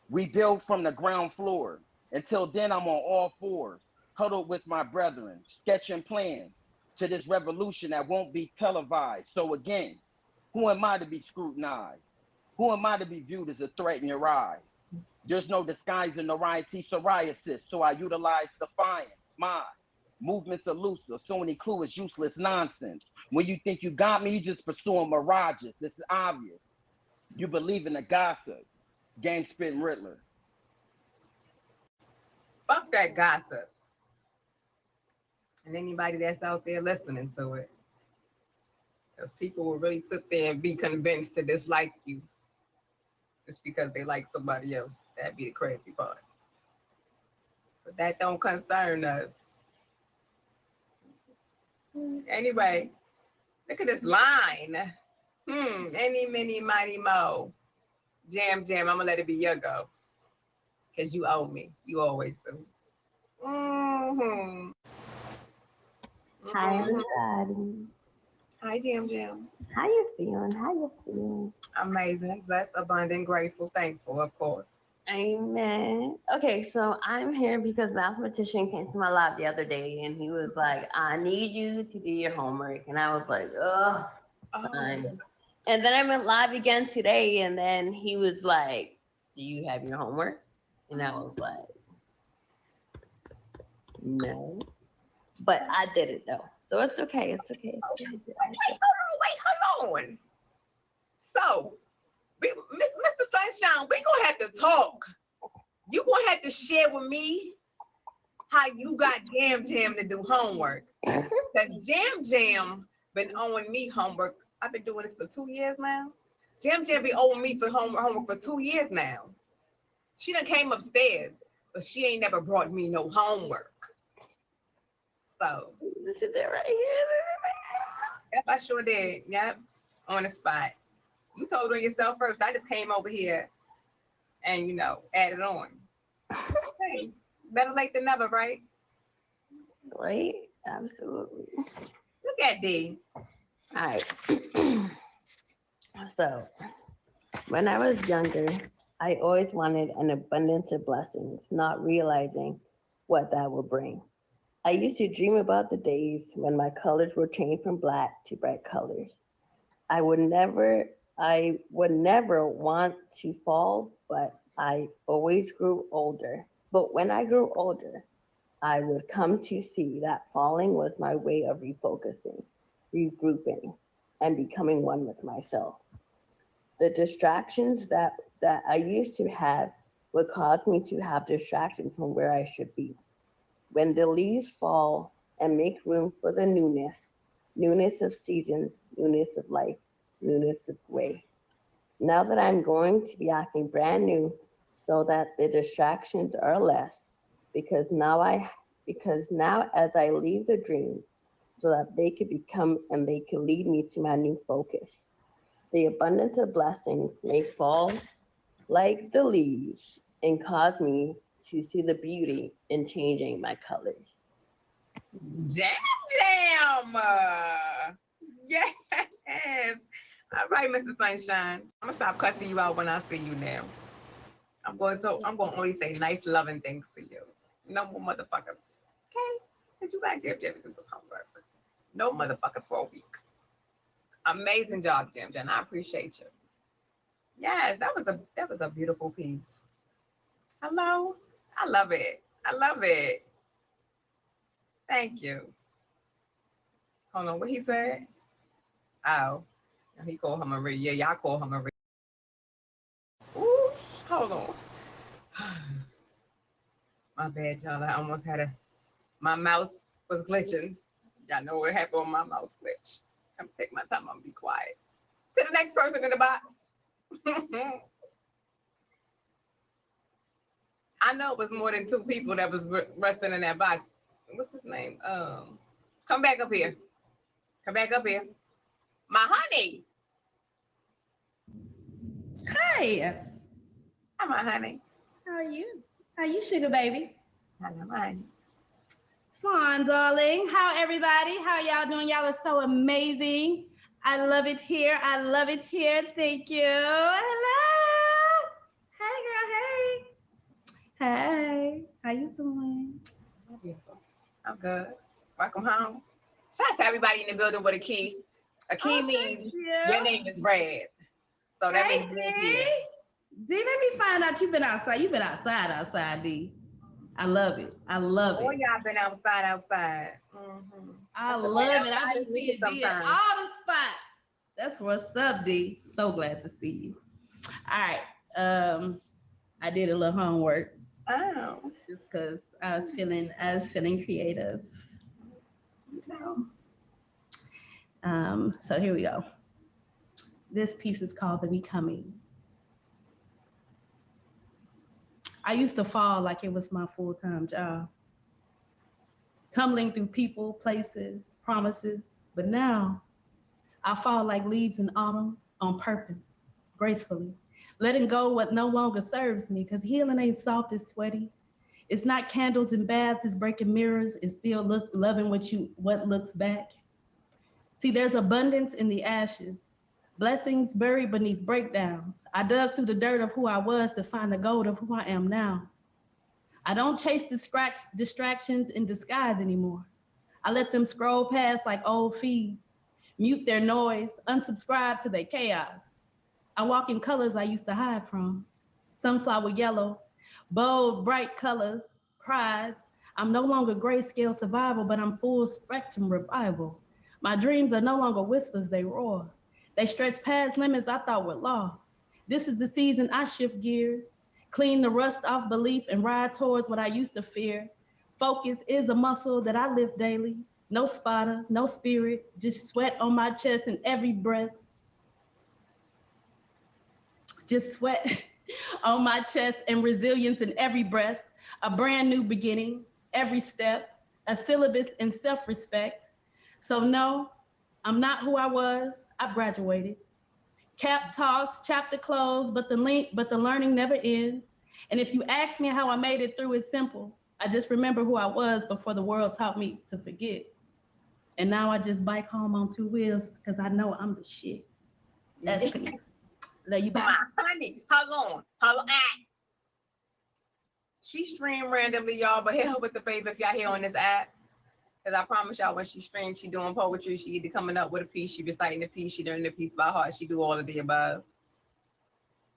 We build from the ground floor. Until then, I'm on all fours, huddled with my brethren, sketching plans to this revolution that won't be televised. So again, who am I to be scrutinized? Who am I to be viewed as a threat in your eyes? There's no disguise in psoriasis, so I utilize defiance. My movement's elusive, so any clue is useless nonsense. When you think you got me, you just pursuing mirages. This is obvious. You believe in the gossip. Gang spitting Riddler. Fuck that gossip. And anybody that's out there listening to it. Because people will really sit there and be convinced to dislike you just because they like somebody else. That'd be the crazy part. But that don't concern us. Anyway, look at this line. Any, mini, mighty, mo. Jam, I'm gonna let it be your go. Because you owe me. You always do. Hi, everybody. Hi, Jam. How you feeling? Amazing, blessed, abundant, grateful, thankful, of course. Amen. Okay, so I'm here because mathematician came to my lab the other day and he was like, I need you to do your homework. And I was like, oh. Fine. And then I went live again today and then he was like, do you have your homework? And I was like, no. But I didn't know. So it's okay. Wait, hold on. So, Mr. Sunshine, we're going to have to talk. You're going to have to share with me how you got Jam to do homework. Because Jam been owing me homework. I've been doing this for 2 years now. Jam be owing me for homework for 2 years now. She done came upstairs, but she ain't never brought me no homework. So. This is it right here. Yep, I sure did. Yep, on the spot. You told on yourself first. I just came over here and, added on. Hey, better late than never, right? Right? Absolutely. Look at D. All right. So, when I was younger, I always wanted an abundance of blessings, not realizing what that would bring. I used to dream about the days when my colors were changed from black to bright colors. I would never want to fall, but I always grew older. But when I grew older, I would come to see that falling was my way of refocusing, regrouping, and becoming one with myself. The distractions that I used to have would cause me to have distractions from where I should be. When the leaves fall and make room for the newness of seasons, newness of life, newness of way. Now that I'm going to be acting brand new so that the distractions are less, because now as I leave the dreams, so that they could become and they could lead me to my new focus. The abundance of blessings may fall like the leaves and cause me to see the beauty in changing my colors. Jam. Yes. All right, Mr. Sunshine. I'm gonna stop cussing you out when I see you now. I'm going to only say nice, loving things to you. No more motherfuckers. Okay? Because you got Jim to do some homework. No motherfuckers for a week. Amazing job, Jim. I appreciate you. Yes, that was a beautiful piece. Hello? I love it. I love it. Thank you. Hold on, what he said? Oh, he called her Marie. Yeah, y'all call her Marie. Ooh, hold on. My bad, y'all. I almost had my mouse was glitching. Y'all know what happened when my mouse glitched. I'm gonna take my time. I'm gonna be quiet. To the next person in the box. I know it was more than 2 people that was resting in that box. What's his name? Come back up here. Come back up here. My honey. Hi. Hi, my honey. How are you? How are you, sugar baby? Hello, my honey. Fun, darling. How everybody? How y'all doing? Y'all are so amazing. I love it here. I love it here. Thank you. Hello. Hey, girl. Hey. Hey. How you doing? Beautiful. I'm good. Welcome home. Shout out to everybody in the building with a key. A key means your name is Red. So that means you're here. D, let me find out you've been outside. You've been outside, D. I love it. I love it. Oh, y'all been outside. Mm-hmm. I love it. I just see it D in all the spots. That's what's up, D. So glad to see you. All right. I did a little homework. Oh. Just because I was feeling creative. So here we go. This piece is called The Becoming. I used to fall like it was my full-time job, tumbling through people, places, promises, but now I fall like leaves in autumn on purpose, gracefully, letting go what no longer serves me, because healing ain't soft, it's sweaty. It's not candles and baths, it's breaking mirrors and still loving what looks back. See, there's abundance in the ashes, blessings buried beneath breakdowns. I dug through the dirt of who I was to find the gold of who I am now. I don't chase distractions in disguise anymore. I let them scroll past like old feeds, mute their noise, unsubscribe to their chaos. I walk in colors I used to hide from. Sunflower yellow, bold, bright colors, pride. I'm no longer grayscale survival, but I'm full spectrum revival. My dreams are no longer whispers, they roar. They stretch past limits I thought were law. This is the season I shift gears, clean the rust off belief and ride towards what I used to fear. Focus is a muscle that I lift daily. No spotter, no spirit, just sweat on my chest in every breath. Just sweat on my chest and resilience in every breath. A brand new beginning, every step, a syllabus in self-respect. So no, I'm not who I was. I've graduated. Cap tossed, chapter closed, but the learning never ends. And if you ask me how I made it through, it's simple. I just remember who I was before the world taught me to forget. And now I just bike home on 2 wheels because I know I'm the shit. That's peace. Love you, bye. My honey, hold on. She streamed randomly, y'all, but hit her with the favor if y'all here on this app. Because I promise y'all, when she streams, she doing poetry. She either coming up with a piece, she reciting a piece, she learning a piece by heart. She do all of the above.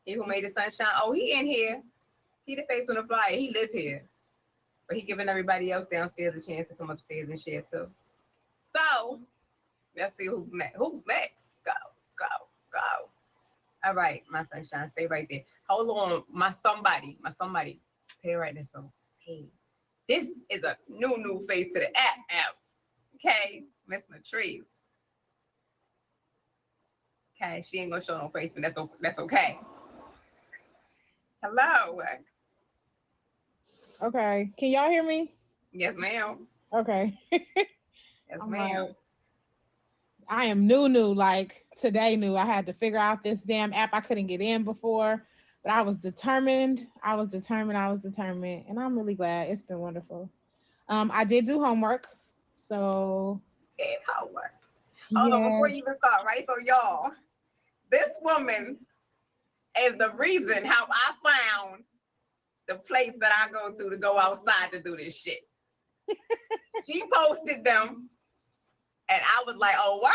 He who made the sunshine. Oh, he in here. He the face on the flyer. He live here. But he giving everybody else downstairs a chance to come upstairs and share too. So, let's see who's next. Who's next? Go. All right, my sunshine, stay right there. Hold on, my somebody. Stay right there, so stay. This is a new face to the app. Okay, Miss Latrice. Okay, she ain't gonna show no face, but that's okay. Hello. Okay, can y'all hear me? Yes, ma'am. Okay. Yes, I'm ma'am. like, I am new, like today new. I had to figure out this damn app. I couldn't get in before, but I was determined. I was determined. And I'm really glad. It's been wonderful. I did do homework. So Did homework. Hold on, yeah. before you even start, right? So y'all, this woman is the reason how I found the place that I go to go outside to do this shit. She posted them, and I was like, oh, what?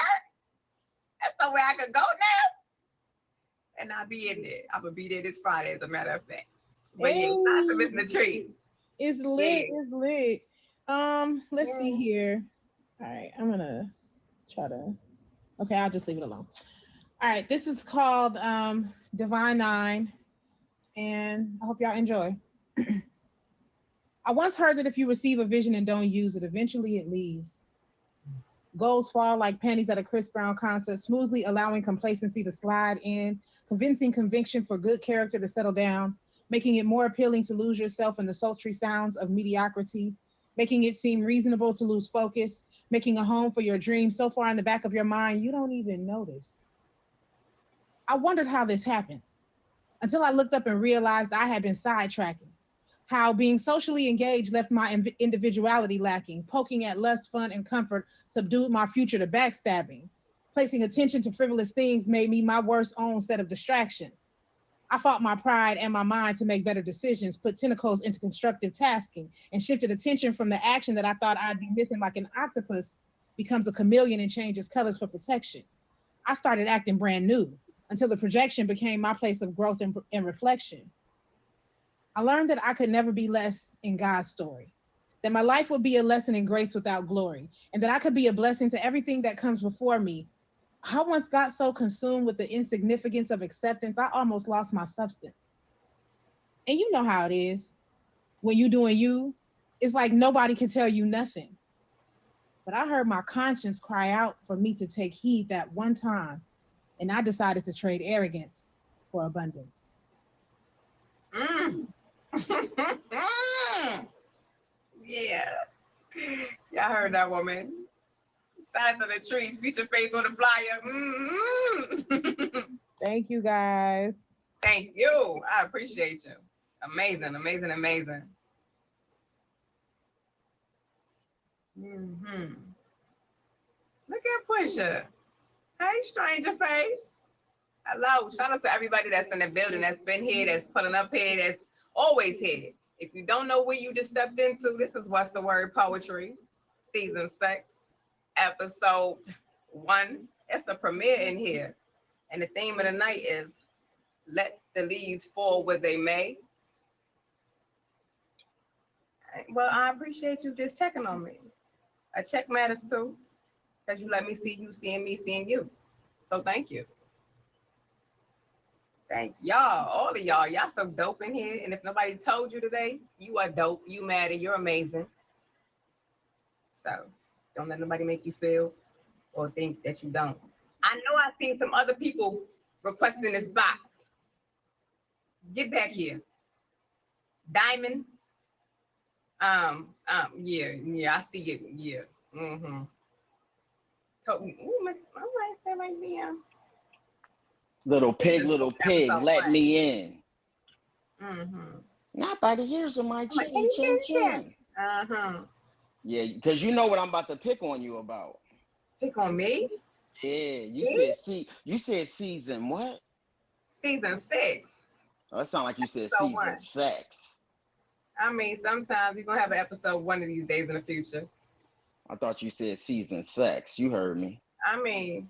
That's somewhere I could go now? And I'll be in there. I'm going to be there this Friday, as a matter of fact. But yeah, time to listen to Trees. It's lit. Yeah. It's lit. Let's see here. All right, I'm gonna try to. Okay, I'll just leave it alone. All right, this is called Divine Nine, and I hope y'all enjoy. I once heard that if you receive a vision and don't use it, eventually it leaves. Goals fall like pennies at a Chris Brown concert, smoothly allowing complacency to slide in, convincing conviction for good character to settle down, making it more appealing to lose yourself in the sultry sounds of mediocrity, making it seem reasonable to lose focus, making a home for your dreams so far in the back of your mind you don't even notice. I wondered how this happens until I looked up and realized I had been sidetracking. How being socially engaged left my individuality lacking, poking at lust, fun, and comfort subdued my future to backstabbing. Placing attention to frivolous things made me my worst own set of distractions. I fought my pride and my mind to make better decisions, put tentacles into constructive tasking, and shifted attention from the action that I thought I'd be missing, like an octopus becomes a chameleon and changes colors for protection. I started acting brand new until the projection became my place of growth and reflection. I learned that I could never be less in God's story, that my life would be a lesson in grace without glory, and that I could be a blessing to everything that comes before me. I once got so consumed with the insignificance of acceptance, I almost lost my substance. And you know how it is. When you doing you, it's like nobody can tell you nothing. But I heard my conscience cry out for me to take heed that one time, and I decided to trade arrogance for abundance. Yeah. Y'all heard that woman. Shout out to the Trees, feature face on the flyer. Thank you, guys. Thank you. I appreciate you. Amazing, amazing, amazing. Look at Pusha. Hey, stranger face. Hello. Shout out to everybody that's in the building, that's been here, that's putting up here, that's always here. If you don't know where you just stepped into, this is What's the Word Poetry, Season 6, Episode.1. It's a premiere in here. And the theme of the night is Let the Leaves Fall Where They May. Well, I appreciate you just checking on me. A check matters too, because you let me see you seeing me seeing you. So thank you. Thank y'all, all of y'all. Y'all so dope in here. And if nobody told you today, you are dope, you matter, you're amazing. So don't let nobody make you feel or think that you don't. I know I've seen some other people requesting this box. Get back here. Diamond. Yeah, I see it. Yeah. Mm-hmm. Ooh, Miss, all right, stay right there. Little pig, let me in. Mm-hmm. Not by the hairs of my chin, Like, chin. Uh-huh. Yeah, because you know what I'm about to pick on you about. Pick on me? Yeah, you said season what? Season 6. Oh, it sounds like you said Episode season 1. 6. I mean, sometimes we're gonna have an episode one of these days in the future. I thought you said season 6. You heard me. I mean,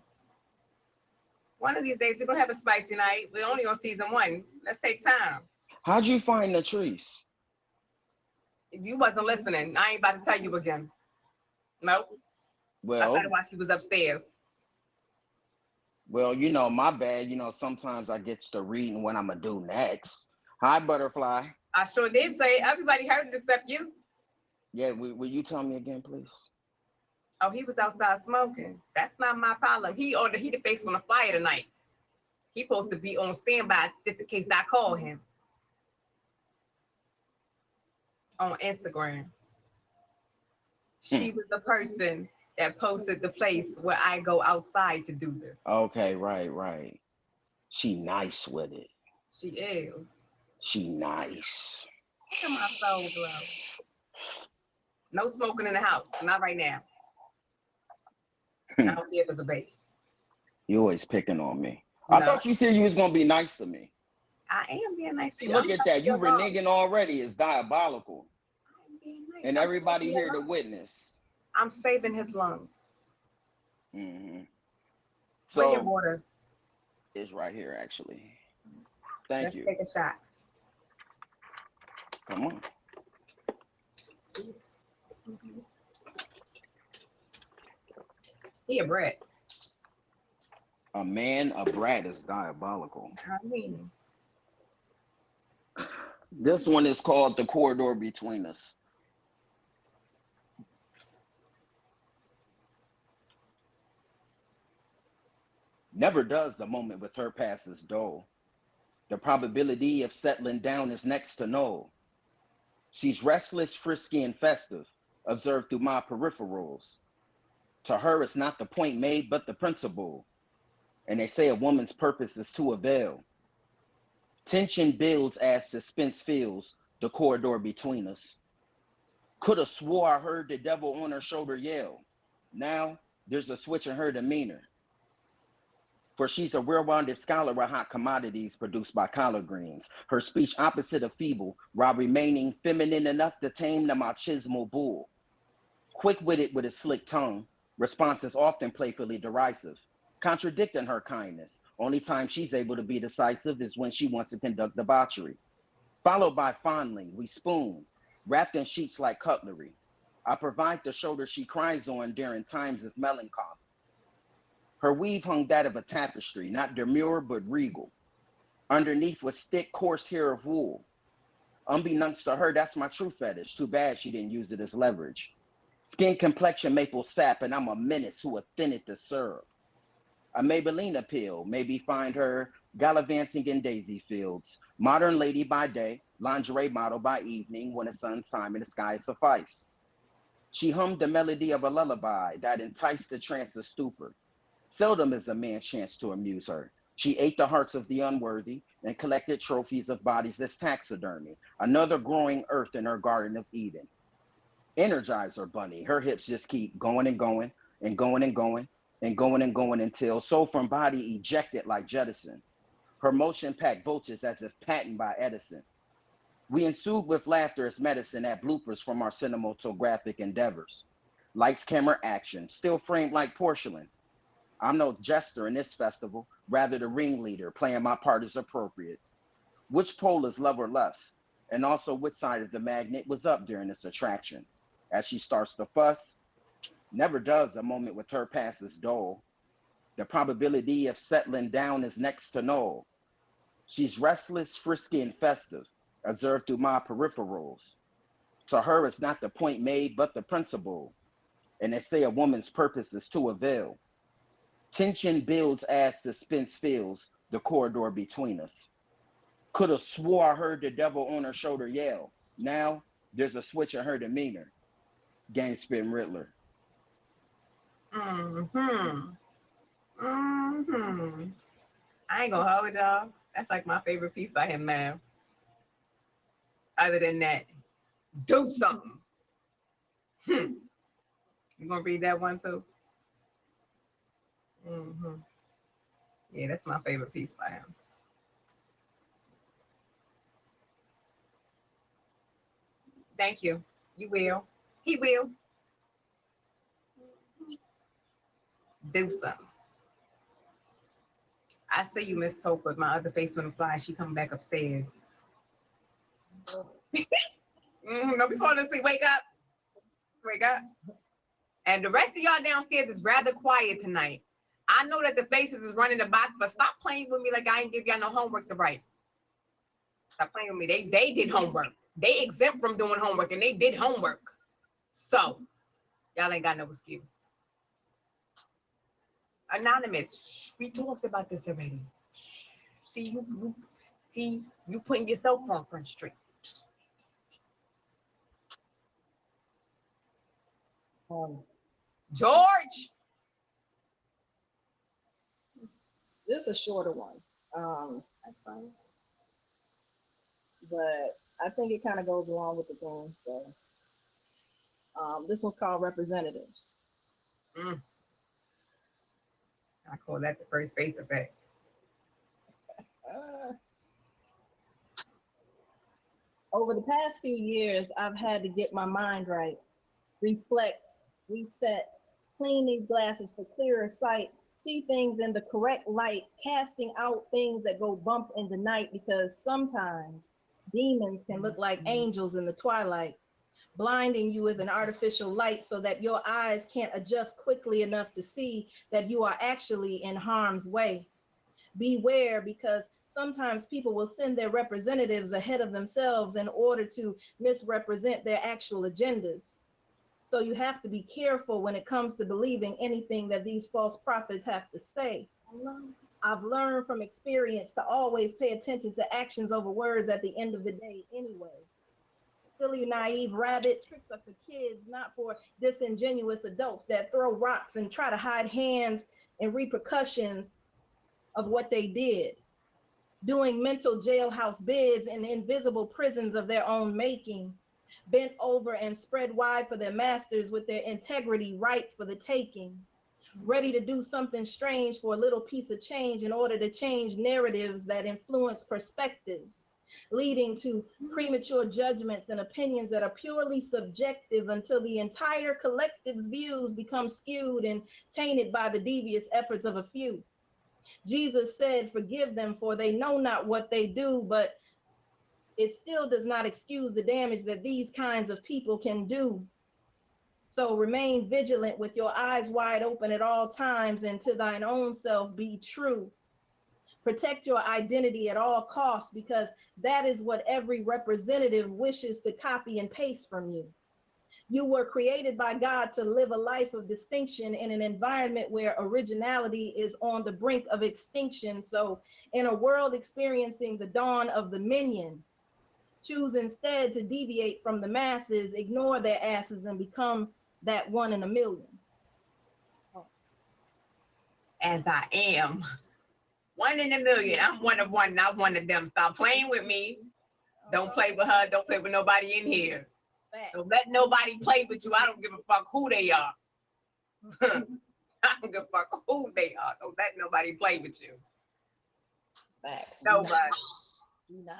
one of these days we're gonna have a spicy night. We're only on season 1. Let's take time. How'd you find the trees? If you wasn't listening, I ain't about to tell you again. Nope. Well, I said it while she was upstairs. Well, my bad. Sometimes I get to reading what I'm gonna do next. Hi, Butterfly. I sure did say it. Everybody heard it except you. Yeah, will you tell me again, please? Oh, he was outside smoking. That's not my problem. He on the face on the fire tonight. He supposed to be on standby just in case I call him. On Instagram. She was the person that posted the place where I go outside to do this. Okay, right. She nice with it. She is. She nice. Look at my soul glow. No smoking in the house. Not right now. I don't care if it's a baby. You always picking on me. No. I thought you said you was gonna be nice to me. I am being nice to you. Look at that. You reneging already. It's diabolical. Nice. And everybody here to witness. I'm saving his lungs. Mm-hmm. Bring your So water. it's right here, actually. Thank Let's you. take a shot. Come on. He a brat. A man, a brat is diabolical. I mean, This one is called The Corridor Between Us. Never does the moment with her passes dull. The probability of settling down is next to null. She's restless, frisky, and festive, observed through my peripherals. To her, it's not the point made, but the principle. And they say a woman's purpose is to avail. Tension builds as suspense fills the corridor between us. Could have swore I heard the devil on her shoulder yell. Now there's a switch in her demeanor. For she's a well-rounded scholar of hot commodities produced by collard greens. Her speech opposite of feeble, while remaining feminine enough to tame the machismo bull. Quick-witted with a slick tongue, responses often playfully derisive, contradicting her kindness. Only time she's able to be decisive is when she wants to conduct debauchery. Followed by fondling, we spoon, wrapped in sheets like cutlery. I provide the shoulder she cries on during times of melancholy. Her weave hung that of a tapestry, not demure but regal. Underneath was thick, coarse hair of wool. Unbeknownst to her, that's my true fetish. Too bad she didn't use it as leverage. Skin complexion maple sap, and I'm a menace who offended to serve. A Maybelline appeal, maybe find her gallivanting in daisy fields. Modern lady by day, lingerie model by evening, when the sun's time and the skies suffice. She hummed the melody of a lullaby that enticed the trance of stupor. Seldom is a man chance to amuse her. She ate the hearts of the unworthy and collected trophies of bodies as taxidermy, another growing earth in her Garden of Eden. Energize her, bunny. Her hips just keep going and going and going and going and going and going until soul from body ejected like jettison. Her motion packed vultures as if patented by Edison. We ensued with laughter as medicine at bloopers from our cinematographic endeavors. Lights, camera, action, still framed like porcelain. I'm no jester in this festival, rather the ringleader, playing my part as appropriate. Which pole is love or lust? And also which side of the magnet was up during this attraction? As she starts to fuss, never does a moment with her passes dull. The probability of settling down is next to null. She's restless, frisky, and festive, observed through my peripherals. To her, it's not the point made, but the principle. And they say a woman's purpose is to avail. Tension builds as suspense fills the corridor between us. Could have swore I heard the devil on her shoulder yell. Now there's a switch in her demeanor. Gang spin Riddler. I ain't gonna hold y'all. That's like my favorite piece by him now. Other than that, do something. You gonna read that one too? Yeah, that's my favorite piece by him. Thank you. You will. He will. Do something. I see you, Miss Pope, with my other face on the fly. She coming back upstairs. Don't be falling asleep. Wake up. Wake up. And the rest of y'all downstairs is rather quiet tonight. I know that the faces is running the box, but stop playing with me like I ain't give y'all no homework to write. Stop playing with me. They did homework. They exempt from doing homework, and they did homework. So, y'all ain't got no excuse. Anonymous, we talked about this already. See, you putting yourself on Front Street. George. This is a shorter one. That's fine. But I think it kind of goes along with the theme. So this one's called Representatives. I call that the first face effect. Over the past few years, I've had to get my mind right, reflect, reset, clean these glasses for clearer sight, see things in the correct light, casting out things that go bump in the night, because sometimes demons can look like angels in the twilight, blinding you with an artificial light so that your eyes can't adjust quickly enough to see that you are actually in harm's way. Beware, because sometimes people will send their representatives ahead of themselves in order to misrepresent their actual agendas. So you have to be careful when it comes to believing anything that these false prophets have to say. I've learned from experience to always pay attention to actions over words at the end of the day anyway. Silly, naive rabbit tricks are for kids, not for disingenuous adults that throw rocks and try to hide hands and repercussions of what they did, doing mental jailhouse bids in invisible prisons of their own making, bent over and spread wide for their masters with their integrity ripe for the taking, ready to do something strange for a little piece of change in order to change narratives that influence perspectives, leading to premature judgments and opinions that are purely subjective until the entire collective's views become skewed and tainted by the devious efforts of a few. Jesus said, "Forgive them, for they know not what they do," but it still does not excuse the damage that these kinds of people can do. So remain vigilant with your eyes wide open at all times, and to thine own self be true. Protect your identity at all costs, because that is what every representative wishes to copy and paste from you. You were created by God to live a life of distinction in an environment where originality is on the brink of extinction. So in a world experiencing the dawn of the minion, choose instead to deviate from the masses, ignore their asses, and become that one in a million. As I am. One in a million. I'm one of one, not one of them. Stop playing with me. Don't play with her. Don't play with nobody in here. Don't let nobody play with you. I don't give a fuck who they are. I don't give a fuck who they are. Don't let nobody play with you. Facts. Nobody. Do not.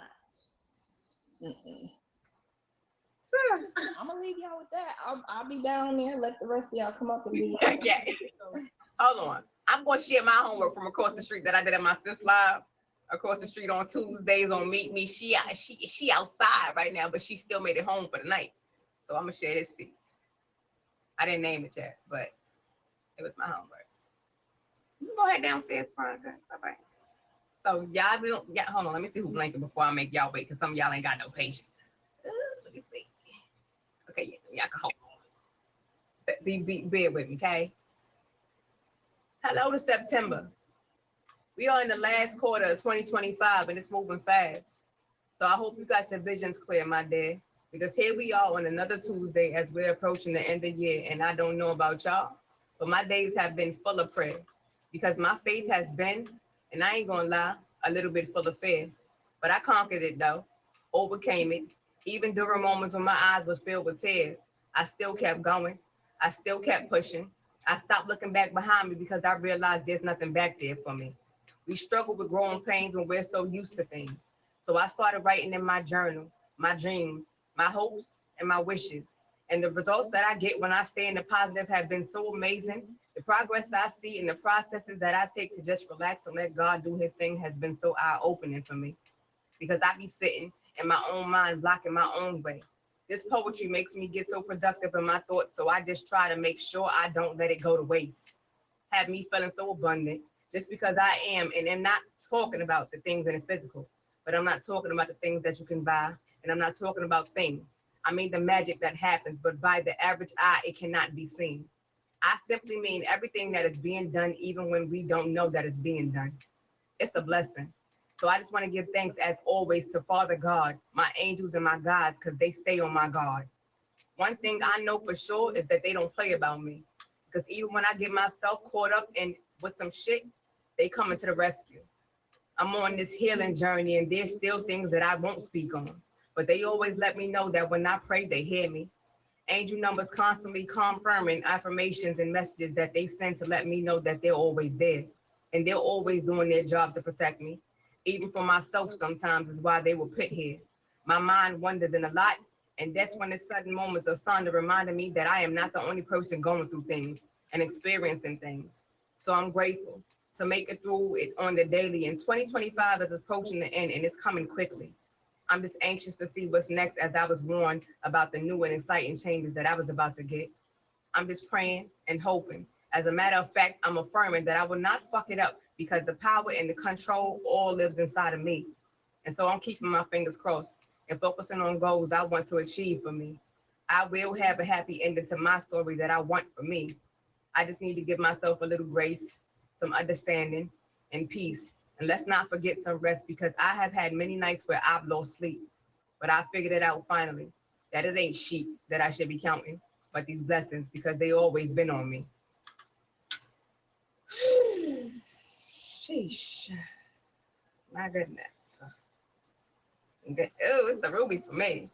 I'm gonna leave y'all with that. I'll be down there. Let the rest of y'all come up and do it. Okay. Hold on. I'm going to share my homework from across the street that I did at my sis live. Across the street on Tuesdays on Meet Me. She outside right now, but she still made it home for the night. So I'm gonna share this piece. I didn't name it yet, but it was my homework. You can go ahead downstairs, Veronica. Bye-bye. So y'all hold on, let me see who blinking before I make y'all wait, because some of y'all ain't got no patience. Let me see. Okay, yeah, y'all can hold on. Bear with me, okay? Hello to September. We are in the last quarter of 2025 and it's moving fast. So I hope you got your visions clear, my dear, because here we are on another Tuesday as we're approaching the end of the year. And I don't know about y'all, but my days have been full of prayer because my faith has been, and I ain't gonna lie, a little bit full of fear. But I conquered it though, overcame it. Even during moments when my eyes was filled with tears, I still kept going. I still kept pushing. I stopped looking back behind me because I realized there's nothing back there for me. We struggle with growing pains when we're so used to things. So I started writing in my journal, my dreams, my hopes, and my wishes. And the results that I get when I stay in the positive have been so amazing. The progress I see and the processes that I take to just relax and let God do his thing has been so eye-opening for me. Because I be sitting in my own mind, blocking my own way. This poetry makes me get so productive in my thoughts, so I just try to make sure I don't let it go to waste. Have me feeling so abundant, just because I am, and I'm not talking about the things in the physical, but I'm not talking about the things that you can buy, and I'm not talking about things. I mean the magic that happens, but by the average eye, it cannot be seen. I simply mean everything that is being done, even when we don't know that it's being done. It's a blessing. So I just want to give thanks as always to Father God, my angels and my gods, because they stay on my guard. One thing I know for sure is that they don't play about me. Because even when I get myself caught up in with some shit, they coming to the rescue. I'm on this healing journey, and there's still things that I won't speak on. But they always let me know that when I pray, they hear me. Angel numbers constantly confirming affirmations and messages that they send to let me know that they're always there. And they're always doing their job to protect me. Even for myself sometimes is why they were put here. My mind wanders in a lot, and that's when the sudden moments of Sonda reminded me that I am not the only person going through things and experiencing things. So I'm grateful to make it through it on the daily. And 2025 is approaching the end, and it's coming quickly. I'm just anxious to see what's next, as I was warned about the new and exciting changes that I was about to get. I'm just praying and hoping. As a matter of fact, I'm affirming that I will not fuck it up, because the power and the control all lives inside of me. And so I'm keeping my fingers crossed and focusing on goals I want to achieve for me. I will have a happy ending to my story that I want for me. I just need to give myself a little grace, some understanding, and peace. And let's not forget some rest, because I have had many nights where I've lost sleep. But I figured it out finally, that it ain't sheep that I should be counting, but these blessings, because they always been on me. Sheesh. My goodness. Oh, it's the rubies for me.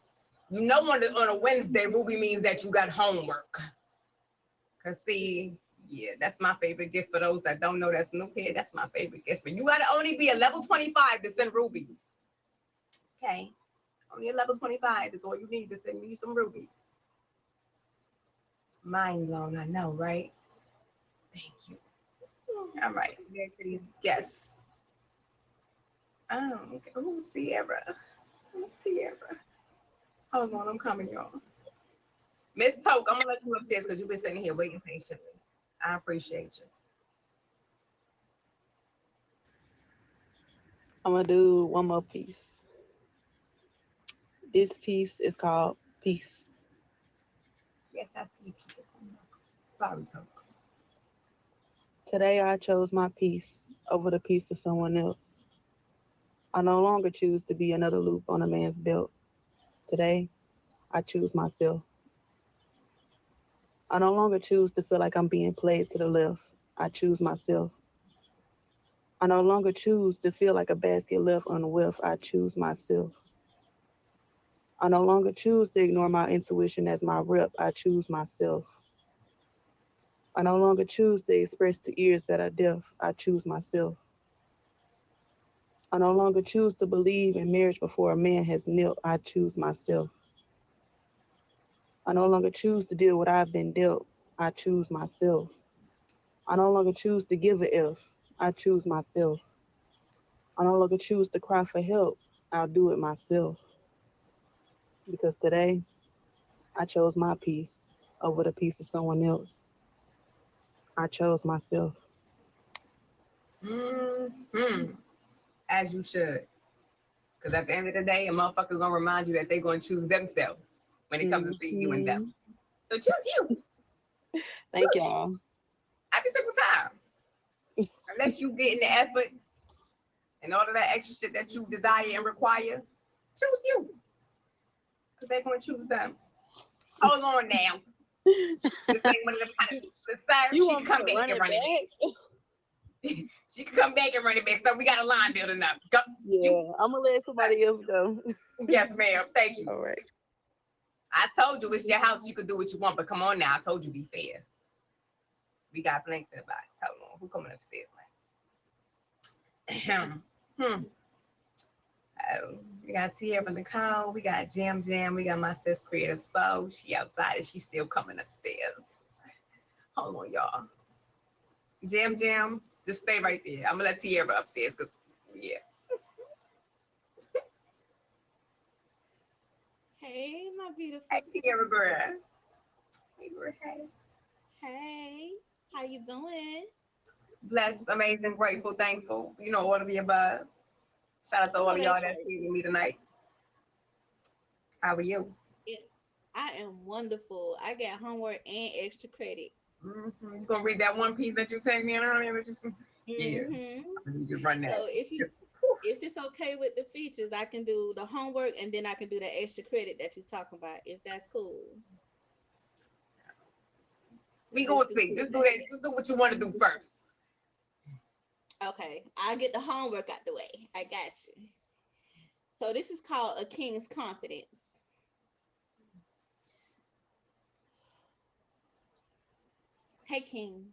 You know, on a Wednesday, Ruby means that you got homework. Cause see, yeah, that's my favorite gift. For those that don't know, that's new kid. That's my favorite gift. But you gotta only be a level 25 to send rubies. Okay, only a level 25 is all you need to send me some rubies. Mind blown, I know, right? Thank you. All right, there to these guests. Oh, okay. Oh, Tierra. Oh, Tierra. Hold on, I'm coming, y'all. Miss Toke, I'm gonna let you upstairs because you've been sitting here waiting patiently. I appreciate you. I'm gonna do one more piece. This piece is called Peace. Yes, I see people. Sorry, Toke. Today I chose my peace over the peace of someone else. I no longer choose to be another loop on a man's belt. Today, I choose myself. I no longer choose to feel like I'm being played to the left. I choose myself. I no longer choose to feel like a basket left unweft. I choose myself. I no longer choose to ignore my intuition as my rep. I choose myself. I no longer choose to express to ears that are deaf. I choose myself. I no longer choose to believe in marriage before a man has knelt. I choose myself. I no longer choose to deal with what I've been dealt. I choose myself. I no longer choose to give a F. I choose myself. I no longer choose to cry for help. I'll do it myself. Because today, I chose my peace over the peace of someone else. I chose myself. Mm-hmm. As you should. Because at the end of the day, a motherfucker gonna remind you that they're gonna choose themselves when it comes to seeing you and them. So choose you. Thank y'all. Every single time. Unless you get in the effort and all of that extra shit that you desire and require, choose you. Because they're gonna choose them. Hold on now. This ain't one of the kind of You she want can come me to back and run it back. She can come back and run it back. So we got a line building up. Go. Yeah, I'm gonna let somebody else go. Yes, ma'am. Thank you. All right. I told you it's your house. You could do what you want, but come on now. I told you be fair. We got blank to the box. Hold on. Who coming upstairs next? Oh, we got Tierra Nicole. We got Jam Jam. We got my sis Creative Soul. She outside and she's still coming upstairs. Hold on, y'all. Jam Jam, just stay right there. I'm gonna let Tierra upstairs because yeah. Hey, my beautiful. Hey, Tierra girl. Hey, girl. Hey. Hey, how you doing? Blessed, amazing, grateful, thankful. You know, all of the above. Shout out to all of y'all that's here with me tonight. How are you? Yes, I am wonderful. I got homework and extra credit. Mm-hmm. You gonna read that one piece that you sent me earlier? That you yeah. I need you to run that. So if it's okay with the features, I can do the homework and then I can do the extra credit that you're talking about. If that's cool. We gonna see. Just do that. Just do what you want to do first. Okay, I'll get the homework out the way. I got you. So this is called a king's confidence. Hey, king.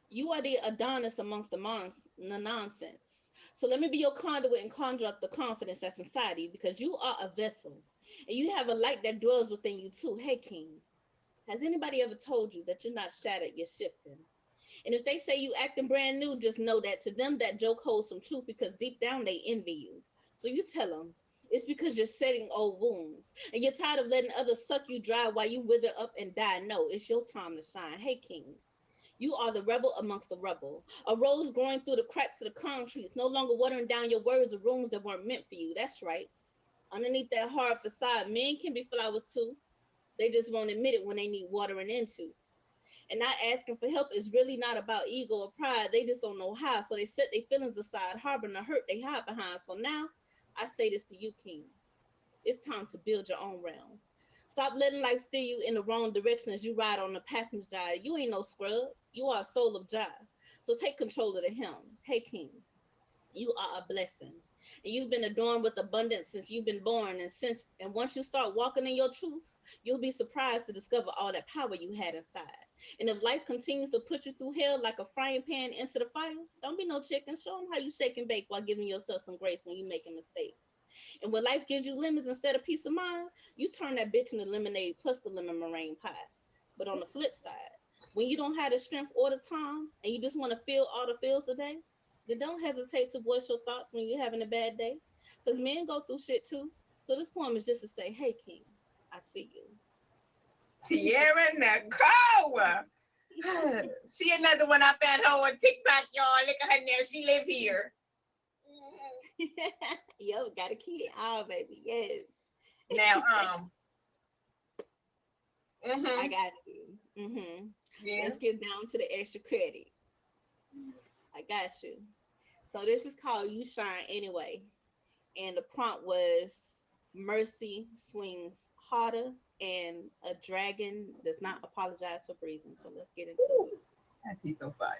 You are the Adonis amongst the nonsense. So let me be your conduit and conjure up the confidence that's inside of you, because you are a vessel and you have a light that dwells within you too. Hey, king. Has anybody ever told you that you're not shattered, you're shifting? And if they say you acting brand new, just know that to them that joke holds some truth, because deep down they envy you. So you tell them it's because you're setting old wounds and you're tired of letting others suck you dry while you wither up and die. No, it's your time to shine. Hey, king. You are the rebel amongst the rebel. A rose growing through the cracks of the concrete. It's no longer watering down your words of rooms that weren't meant for you. That's right. Underneath that hard facade, men can be flowers too. They just won't admit it when they need watering into. And not asking for help is really not about ego or pride. They just don't know how. So they set their feelings aside, harboring the hurt they hide behind. So now I say this to you, king. It's time to build your own realm. Stop letting life steer you in the wrong direction as you ride on the passenger side. You ain't no scrub. You are a soul of Jah. So take control of the helm. Hey, king, you are a blessing. And you've been adorned with abundance since you've been born. And once you start walking in your truth, you'll be surprised to discover all that power you had inside. And if life continues to put you through hell like a frying pan into the fire, don't be no chicken. Show them how you shake and bake while giving yourself some grace when you're making mistakes. And when life gives you lemons instead of peace of mind, you turn that bitch into lemonade plus the lemon meringue pie. But on the flip side, when you don't have the strength or the time and you just want to feel all the feels today, then don't hesitate to voice your thoughts when you're having a bad day. Because men go through shit too. So this poem is just to say, hey, king, I see you. Tierra Nicole. She another one I found her on TikTok, y'all. Look at her now. She live here. Yo, got a kid. Oh, baby, yes. Now, I got you. Yeah. Let's get down to the extra credit. I got you. So this is called You Shine Anyway. And the prompt was mercy swings harder and a dragon does not apologize for breathing. So let's get into it. That piece so fire.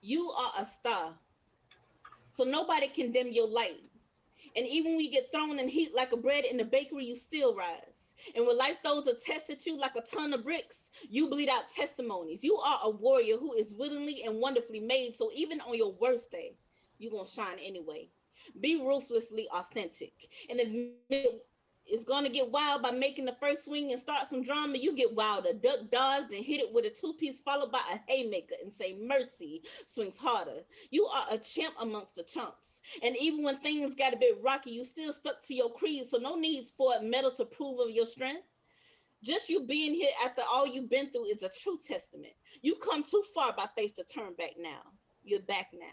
You are a star, so nobody can dim your light. And even when you get thrown in heat like a bread in the bakery, you still rise. And when life throws a test at you like a ton of bricks, you bleed out testimonies. You are a warrior who is willingly and wonderfully made. So even on your worst day, you're going to shine anyway. Be ruthlessly authentic. And admit it's going to get wild by making the first swing and start some drama. You get wilder, duck, dodged, and hit it with a two-piece followed by a haymaker and say mercy swings harder. You are a champ amongst the chumps. And even when things got a bit rocky, you still stuck to your creed. So no needs for a medal to prove of your strength. Just you being here after all you've been through is a true testament. You come too far by faith to turn back now. You're back now.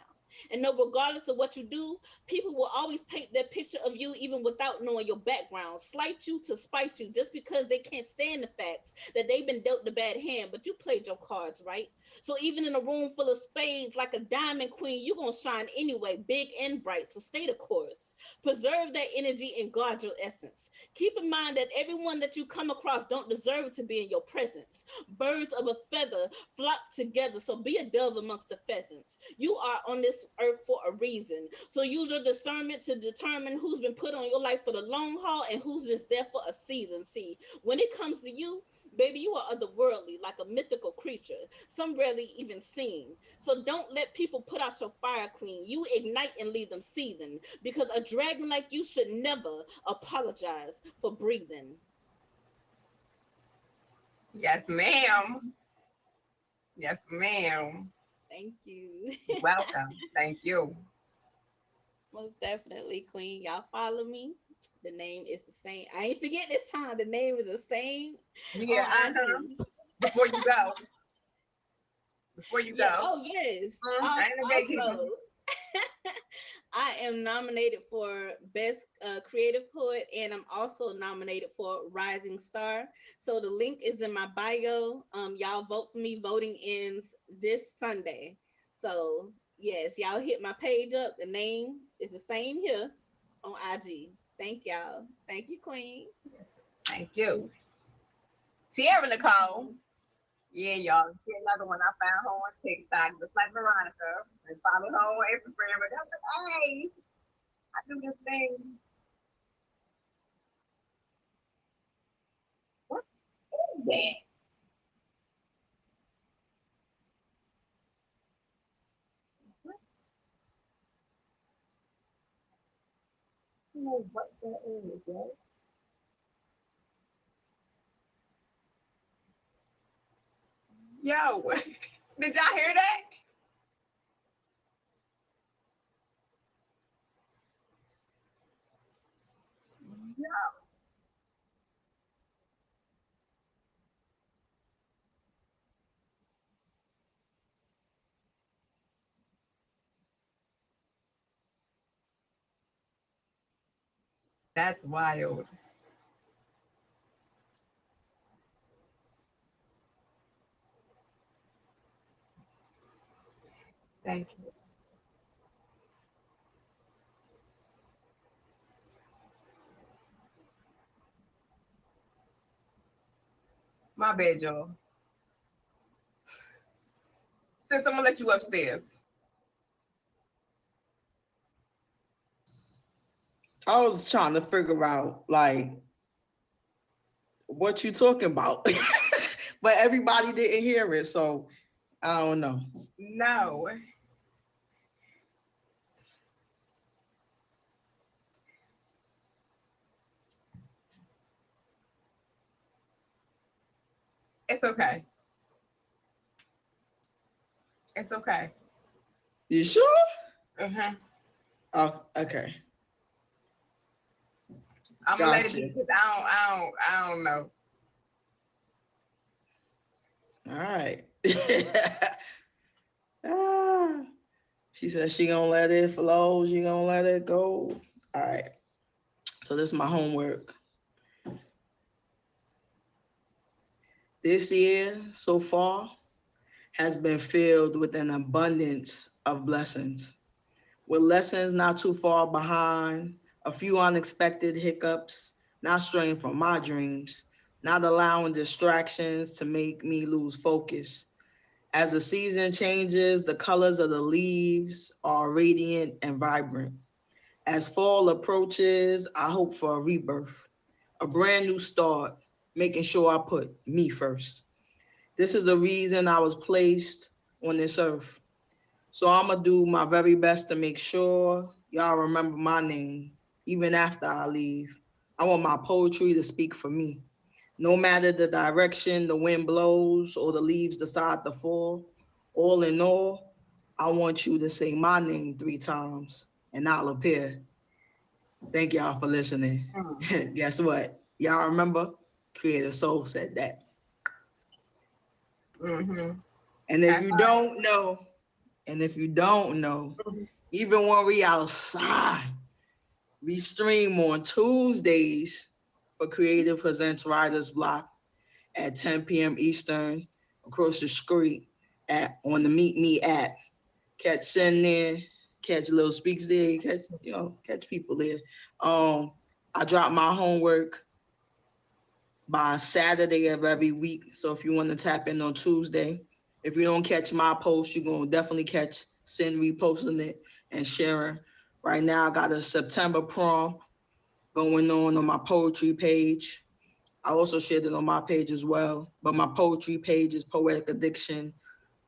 And no, regardless of what you do, people will always paint their picture of you even without knowing your background, slight you to spite you just because they can't stand the facts that they've been dealt the bad hand, but you played your cards, right? So even in a room full of spades, like a diamond queen, you're going to shine anyway, big and bright. So stay the course. Preserve that energy and guard your essence. Keep in mind that everyone that you come across don't deserve to be in your presence. Birds of a feather flock together, so be a dove amongst the pheasants. You are on this earth for a reason. So use your discernment to determine who's been put on your life for the long haul and who's just there for a season. See, when it comes to you, baby, you are otherworldly, like a mythical creature, some rarely even seen. So don't let people put out your fire, queen. You ignite and leave them seething, because a dragon like you should never apologize for breathing. Yes, ma'am. Yes, ma'am. Thank you. Welcome. Thank you. Most definitely, queen. Y'all follow me. The name is the same. I ain't forget this time. The name is the same. Yeah, before you go. Before you go. Oh, yes. I I am nominated for Best Creative Poet, and I'm also nominated for Rising Star. So the link is in my bio. Y'all vote for me. Voting ends this Sunday. So yes, y'all hit my page up. The name is the same here on IG. Thank y'all. Thank you, Queen. Thank you. Sierra Nicole. Yeah, y'all. See another one I found her on TikTok, just like Veronica. And follow her on Instagram. And I'm like, hey, I do this thing. What is that? I don't know what that is, right? Yo, did y'all hear that? Yo, that's wild. Thank you. My bad, y'all. Sis, I'm gonna let you upstairs. I was trying to figure out like what you talking about, but everybody didn't hear it, so I don't know. No. It's okay. It's okay. You sure? Uh-huh. Oh, okay. I'm gonna let it Gotcha. be because I don't know. All right. Ah, she said she gonna let it flow. She gonna let it go. All right. So this is my homework. This year so far has been filled with an abundance of blessings, with lessons not too far behind, a few unexpected hiccups, not straying from my dreams, not allowing distractions to make me lose focus. As the season changes, the colors of the leaves are radiant and vibrant. As fall approaches, I hope for a rebirth, a brand new start, making sure I put me first. This is the reason I was placed on this earth. So I'm gonna do my very best to make sure y'all remember my name even after I leave. I want my poetry to speak for me. No matter the direction the wind blows or the leaves decide to fall, all in all, I want you to say my name 3 times and I'll appear. Thank y'all for listening. Guess what? Y'all remember? Creative Soul said that. Mm-hmm. And if you don't know, even when we outside, we stream on Tuesdays for Creative Presents Writers Block at 10 p.m. Eastern across the street on the Meet Me app. Catch Sin there, catch Little Speaks there, catch people there. I drop my homework by Saturday of every week. So if you want to tap in on Tuesday, if you don't catch my post, you're gonna definitely catch Sin reposting it and sharing. Right now, I got a September prompt going on my poetry page. I also shared it on my page as well, but my poetry page is Poetic Addiction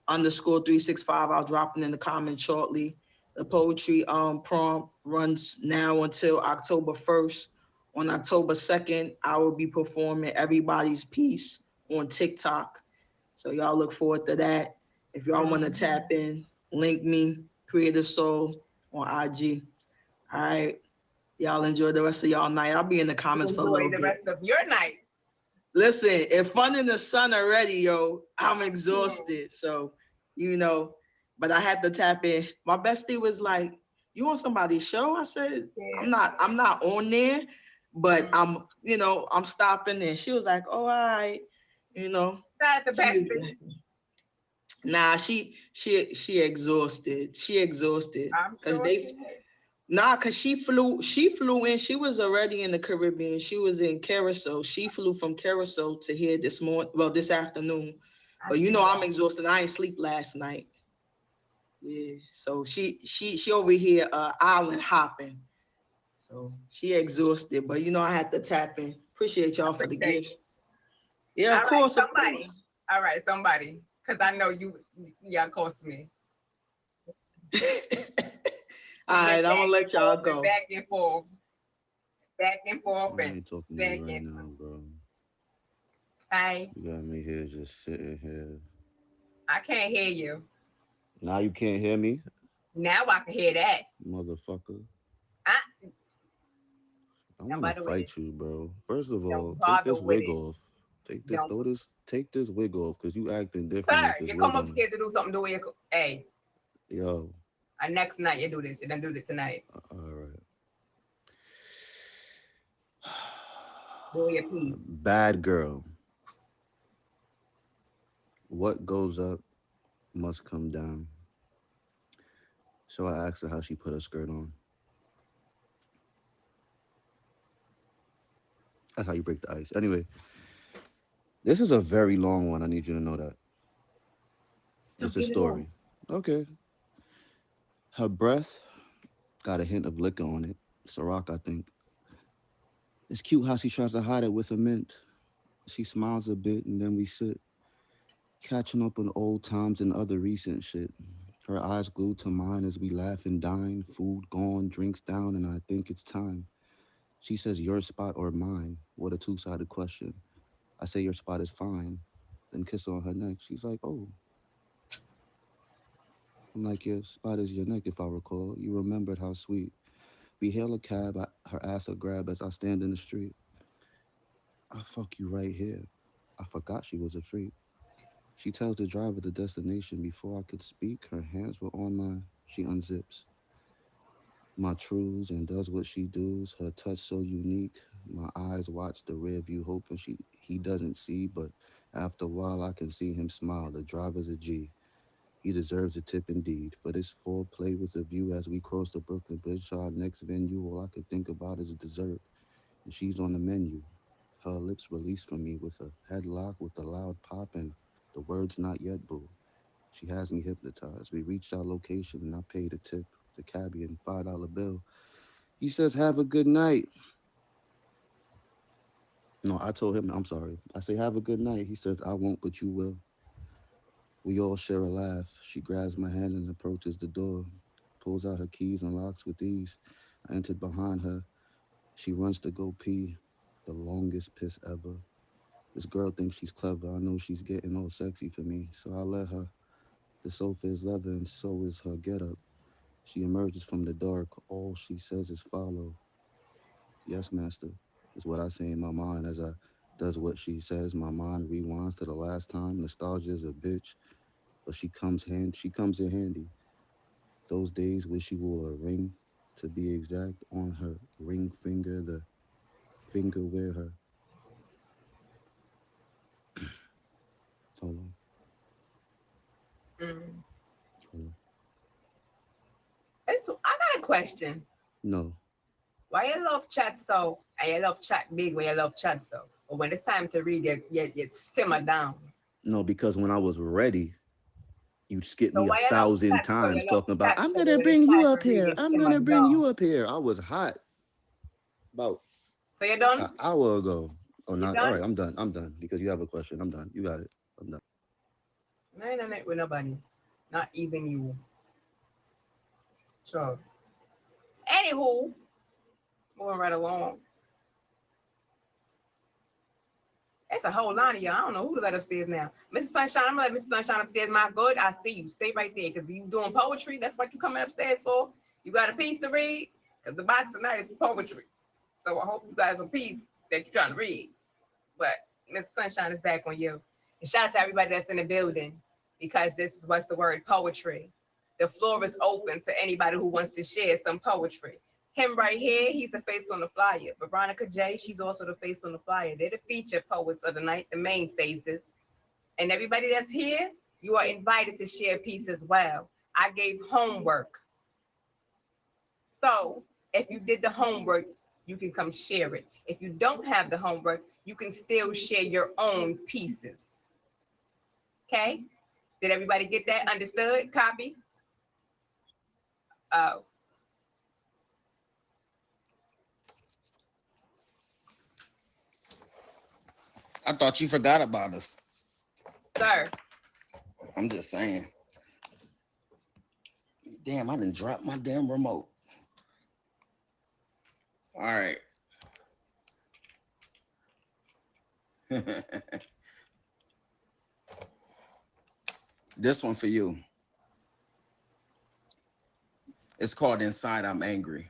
_365. I'll drop it in the comments shortly. The poetry prompt runs now until October 1st. On October 2nd, I will be performing Everybody's Piece on TikTok. So y'all look forward to that. If y'all want to tap in, link me, Creative Soul on IG. All right. Y'all enjoy the rest of y'all night. I'll be in the comments for a little Enjoy the bit. rest of your night. Listen, if fun in the sun already, yo, I'm exhausted. So, but I had to tap in. My bestie was like, "You on somebody's show?" I said, I'm not on there, but I'm stopping there. She was like, "Oh, all right." Not the bestie. Nah, she exhausted. She exhausted. I'm Because sure she is. Nah, cause she flew in. She was already in the Caribbean. She was in Curacao. She flew from Curacao to here this afternoon. But you know, I'm exhausted. I ain't sleep last night. Yeah. So she over here island hopping. So she exhausted. But you know, I had to tap in. Appreciate y'all for the gifts. Yeah, All of right, course, somebody. of course. All right, somebody. Because I know y'all close to me. All right, I'm gonna let y'all go. Back and forth. Back and forth. I ain't talking to you right now, bro. Hi. You got me here just sitting here. I can't hear you. Now you can't hear me? Now I can hear that. Motherfucker. I want to fight you, bro. First of all, take this wig off. Take this wig off, because you acting different. Sir, with this you wig come on. upstairs to do something to your hey. Yo. Next night you do this. You don't do it tonight. All right. Do your piece. Bad girl. What goes up must come down. So I asked her how she put her skirt on. That's how you break the ice. Anyway, this is a very long one. I need you to know that. It's a story. Okay. Her breath got a hint of liquor on it. Ciroc, I think. It's cute how she tries to hide it with a mint. She smiles a bit and then we sit, catching up on old times and other recent shit. Her eyes glued to mine as we laugh and dine, food gone, drinks down, and I think it's time. She says your spot or mine. What a two-sided question. I say your spot is fine, then kiss her on her neck. She's like, oh. I'm like, your spot is your neck, if I recall. You remembered how sweet. We hail a cab, her ass a grab as I stand in the street. I fuck you right here. I forgot she was a freak. She tells the driver the destination. Before I could speak, her hands were on mine. She unzips my truths and does what she does. Her touch so unique. My eyes watch the rear view, hoping he doesn't see, but after a while I can see him smile. The driver's a G. He deserves a tip indeed. For this foreplay with a view as we cross the Brooklyn Bridge to our next venue, all I can think about is dessert. And she's on the menu. Her lips released from me with a headlock with a loud pop and the words not yet, boo. She has me hypnotized. We reached our location and I paid a tip. The cabbie and $5 bill. He says, have a good night. No, I told him, I'm sorry. I say, have a good night. He says, I won't, but you will. We all share a laugh. She grabs my hand and approaches the door, pulls out her keys and locks with ease. I entered behind her. She runs to go pee. The longest piss ever. This girl thinks she's clever. I know she's getting all sexy for me, so I let her. The sofa is leather and so is her getup. She emerges from the dark. All she says is follow. Yes, master, is what I say in my mind as I does what she says. My mind rewinds to the last time. Nostalgia is a bitch, but she comes in handy. Those days where she wore a ring, to be exact, on her ring finger, the finger where her. Hold on. Hold on. I got a question. No. Why you love chat so and you love chat big when you love chat so? But when it's time to read, you simmer down. No, because when I was ready, you'd skip me 1,000 times talking about, I'm going to bring you up here. I'm going to bring you up here. I was hot about you're done? an hour ago. Oh, not. All done? right, I'm done. I'm done because you have a question. I'm done. You got it. I'm done. I ain't on it with nobody. Not even you. Sure. Anywho, moving right along. That's a whole lot of y'all. I don't know who to let upstairs now. Mrs. Sunshine, I'm gonna let Mrs. Sunshine upstairs. My good, I see you. Stay right there because you doing poetry. That's what you coming upstairs for. You got a piece to read because the box tonight is poetry. So I hope you got some piece that you're trying to read. But Mrs. Sunshine is back on you. And shout out to everybody that's in the building because this is what's the word poetry. The floor is open to anybody who wants to share some poetry. Him right here, he's the face on the flyer. Veronica J, she's also the face on the flyer. They're the featured poets of the night, the main faces. And everybody that's here, you are invited to share a piece as well. I gave homework. So if you did the homework, you can come share it. If you don't have the homework, you can still share your own pieces. Okay? Did everybody get that? Understood? Copy? Oh. I thought you forgot about us. Sir. I'm just saying. Damn, I done dropped my damn remote. All right. This one for you. It's called Inside I'm Angry.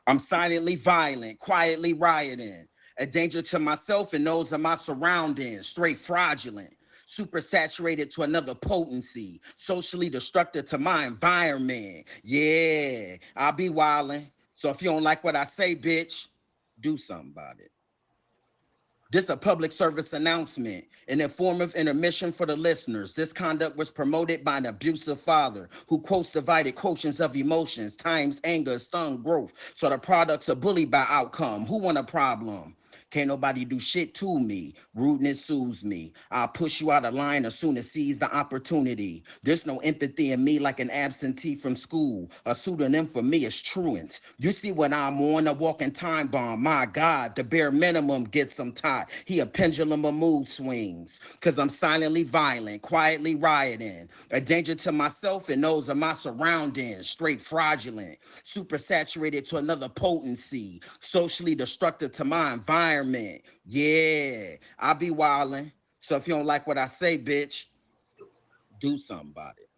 I'm silently violent, quietly rioting, a danger to myself and those of my surroundings, straight fraudulent, super saturated to another potency, socially destructive to my environment. Yeah, I'll be wildin'. So if you don't like what I say, bitch, do something about it. This is a public service announcement, an informative intermission for the listeners. This conduct was promoted by an abusive father who quotes divided quotients of emotions, times anger, stung growth. So the products are bullied by outcome. Who want a problem? Can't nobody do shit to me. Rudeness soothes me. I'll push you out of line as soon as seize the opportunity. There's no empathy in me like an absentee from school. A pseudonym for me is truant. You see what I'm on, a walking time bomb. My God, the bare minimum gets him tied. He a pendulum of mood swings. Cause I'm silently violent, quietly rioting. A danger to myself and those of my surroundings. Straight fraudulent. Super saturated to another potency. Socially destructive to my environment. Yeah, I'll be wildin'. So if you don't like what I say, bitch, do something about it.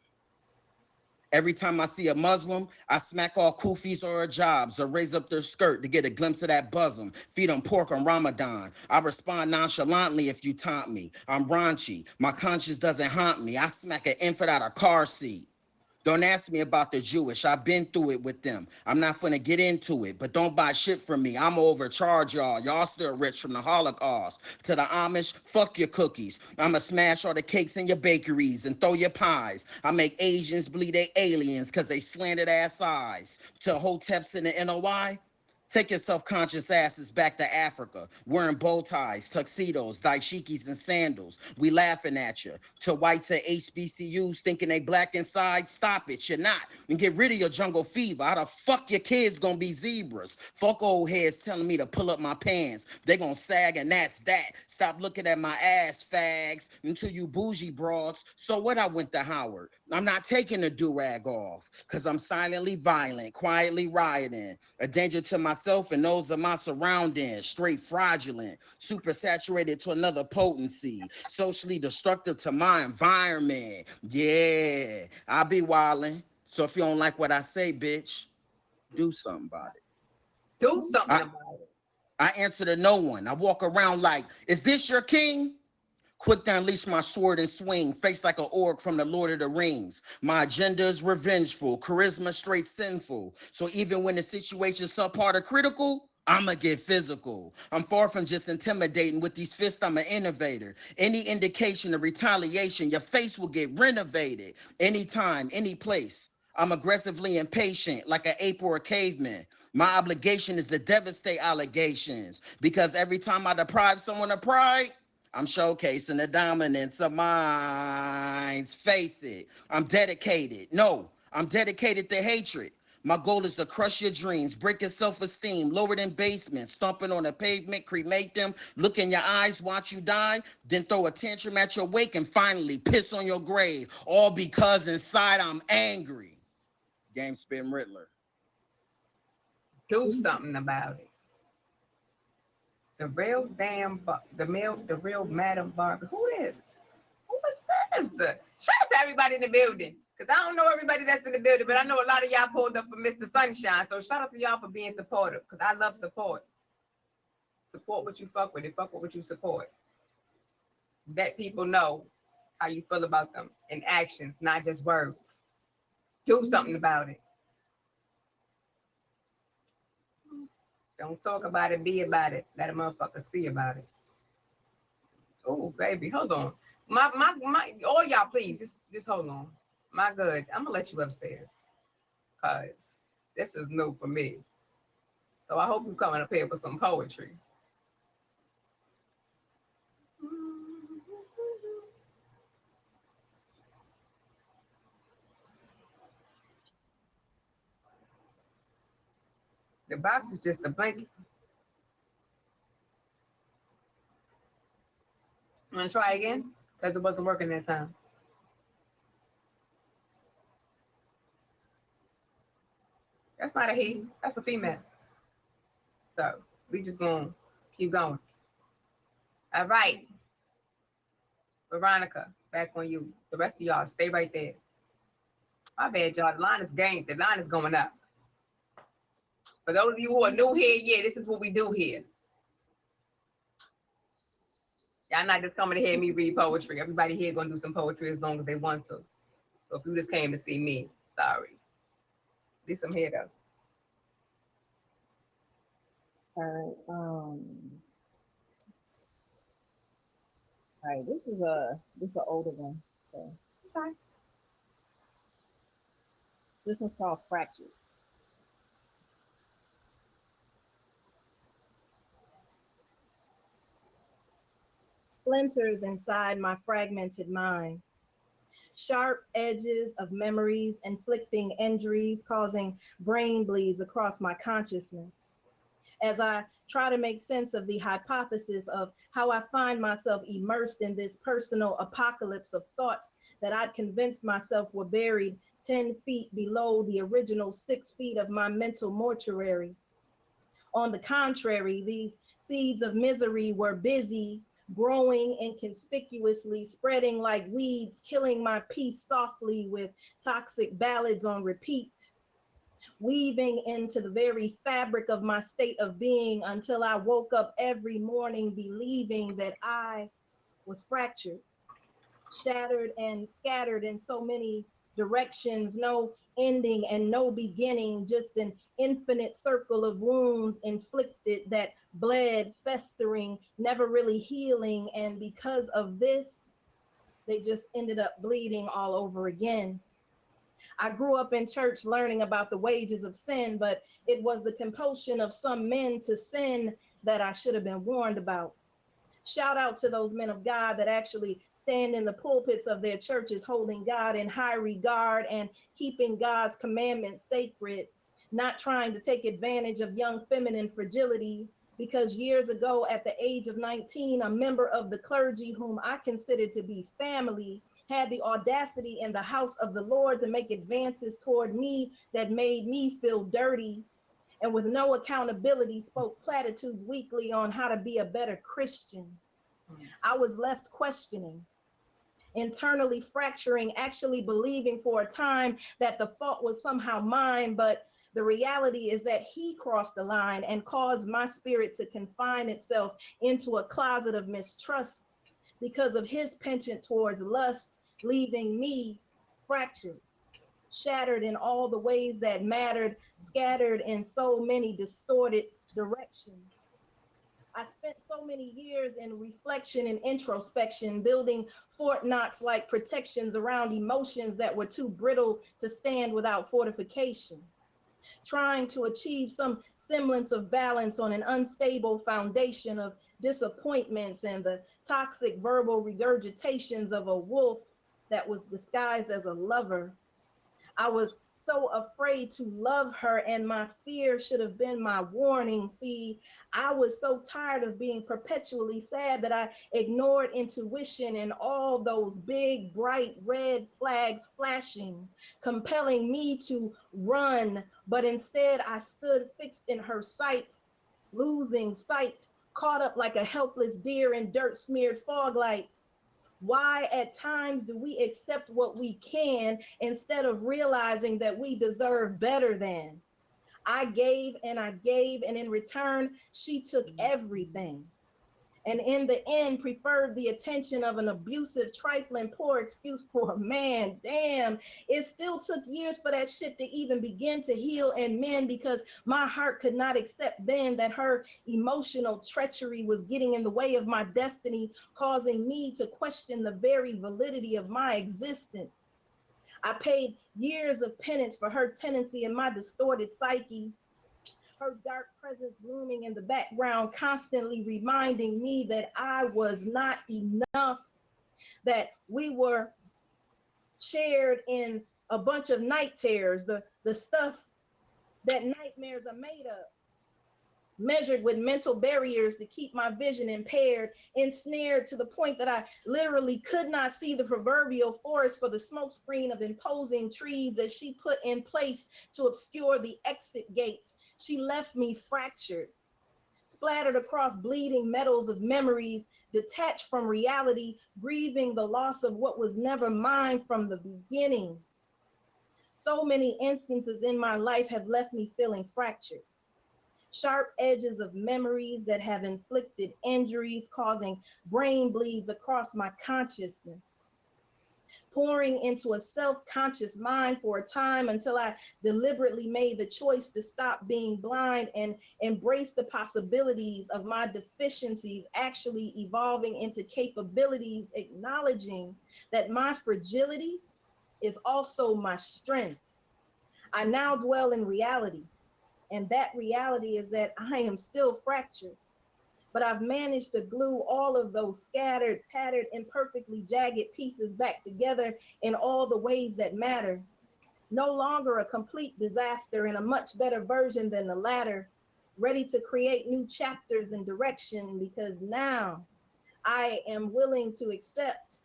Every time I see a Muslim, I smack all kufis or hijabs or raise up their skirt to get a glimpse of that bosom. Feed them pork on Ramadan. I respond nonchalantly if you taunt me. I'm raunchy. My conscience doesn't haunt me. I smack an infant out of a car seat. Don't ask me about the Jewish. I've been through it with them. I'm not finna get into it, but don't buy shit from me. I'm overcharge y'all. Y'all still rich from the Holocaust. To the Amish, fuck your cookies. I'ma smash all the cakes in your bakeries and throw your pies. I make Asians believe they aliens cause they slanted ass eyes. To hoteps in the NOI, take your self-conscious asses back to Africa, wearing bow ties, tuxedos, dashikis, and sandals. We laughing at you. To whites at HBCUs thinking they black inside, stop it, you're not. And get rid of your jungle fever. How the fuck your kids gonna be zebras? Fuck old heads telling me to pull up my pants. They gonna sag and that's that. Stop looking at my ass, fags, until you bougie broads. So what, I went to Howard? I'm not taking the do-rag off, cause I'm silently violent, quietly rioting, a danger to myself and those of my surroundings, straight fraudulent, super saturated to another potency, socially destructive to my environment. Yeah, I'll be wildin'. So if you don't like what I say, bitch, do something about it. Do something about it. I answer to no one. I walk around like, is this your king? Quick to unleash my sword and swing, face like an orc from the Lord of the Rings. My agenda is revengeful, charisma straight sinful. So even when the situation's subpart or critical, I'ma get physical. I'm far from just intimidating. With these fists, I'm an innovator. Any indication of retaliation, your face will get renovated. Anytime, any place. I'm aggressively impatient, like an ape or a caveman. My obligation is to devastate allegations, because every time I deprive someone of pride, I'm showcasing the dominance of minds. Face it, I'm dedicated. No, I'm dedicated to hatred. My goal is to crush your dreams, break your self-esteem, lower them basements, stomping on the pavement, cremate them, look in your eyes, watch you die, then throw a tantrum at your wake and finally piss on your grave. All because inside I'm angry. Game Spin Riddler. Do something about it. The real real Madam Barbie. Who is? Who is this? Shout out to everybody in the building. Because I don't know everybody that's in the building, but I know a lot of y'all pulled up for Mr. Sunshine. So shout out to y'all for being supportive. Because I love support. Support what you fuck with and fuck with what you support. Let people know how you feel about them in actions, not just words. Do something about it. Don't talk about it, be about it. Let a motherfucker see about it. Oh, baby, hold on. My, all y'all, please, just hold on. My good, I'm gonna let you upstairs, cause this is new for me. So I hope you coming up here with some poetry. The box is just a blanket. I'm gonna try again, cause it wasn't working that time. That's not a he, that's a female. So we just gonna keep going. All right, Veronica, back on you. The rest of y'all, stay right there. My bad, y'all. The line is game. The line is going up. For those of you who are new here, yeah, this is what we do here. Y'all not just coming to hear me read poetry. Everybody here gonna do some poetry as long as they want to. So if you just came to see me, sorry. At least I'm here though. All right, this is an older one. So Sorry. this one's called Fractured. Splinters inside my fragmented mind. Sharp edges of memories inflicting injuries, causing brain bleeds across my consciousness. As I try to make sense of the hypothesis of how I find myself immersed in this personal apocalypse of thoughts that I'd convinced myself were buried 10 feet below the original 6 feet of my mental mortuary. On the contrary, these seeds of misery were busy growing inconspicuously, spreading like weeds, killing my peace softly with toxic ballads on repeat, weaving into the very fabric of my state of being until I woke up every morning believing that I was fractured, shattered and scattered in so many directions, no ending and no beginning, just an infinite circle of wounds inflicted that bled, festering, never really healing. And because of this, they just ended up bleeding all over again. I grew up in church learning about the wages of sin, but it was the compulsion of some men to sin that I should have been warned about. Shout out to those men of God that actually stand in the pulpits of their churches, holding God in high regard and keeping God's commandments sacred, not trying to take advantage of young feminine fragility. Because years ago, at the age of 19, a member of the clergy whom I considered to be family had the audacity in the house of the Lord to make advances toward me that made me feel dirty, and with no accountability spoke platitudes weekly on how to be a better Christian. I was left questioning, internally fracturing, actually believing for a time that the fault was somehow mine, but the reality is that he crossed the line and caused my spirit to confine itself into a closet of mistrust because of his penchant towards lust, leaving me fractured, shattered in all the ways that mattered, scattered in so many distorted directions. I spent so many years in reflection and introspection, building Fort Knox like protections around emotions that were too brittle to stand without fortification, trying to achieve some semblance of balance on an unstable foundation of disappointments and the toxic verbal regurgitations of a wolf that was disguised as a lover. I was so afraid to love her, and my fear should have been my warning. See, I was so tired of being perpetually sad that I ignored intuition and all those big, bright red flags flashing, compelling me to run. But instead, I stood fixed in her sights, losing sight, caught up like a helpless deer in dirt-smeared fog lights. Why at times do we accept what we can instead of realizing that we deserve better than? I gave, and in return, she took everything. and in the end preferred the attention of an abusive, trifling, poor excuse for a man. Damn, it still took years for that shit to even begin to heal and mend, because my heart could not accept then that her emotional treachery was getting in the way of my destiny, causing me to question the very validity of my existence. I paid years of penance for her tendency in my distorted psyche, her dark presence looming in the background, constantly reminding me that I was not enough, that we were shared in a bunch of night terrors, the stuff that nightmares are made of, measured with mental barriers to keep my vision impaired, ensnared to the point that I literally could not see the proverbial forest for the smoke screen of imposing trees that she put in place to obscure the exit gates. She left me fractured, splattered across bleeding metals of memories, detached from reality, grieving the loss of what was never mine from the beginning. So many instances in my life have left me feeling fractured. Sharp edges of memories that have inflicted injuries, causing brain bleeds across my consciousness, pouring into a self-conscious mind for a time until I deliberately made the choice to stop being blind and embrace the possibilities of my deficiencies actually evolving into capabilities, acknowledging that my fragility is also my strength. I now dwell in reality. And that reality is that I am still fractured, but I've managed to glue all of those scattered, tattered, imperfectly jagged pieces back together in all the ways that matter. No longer a complete disaster, and a much better version than the latter, ready to create new chapters and direction, because now I am willing to accept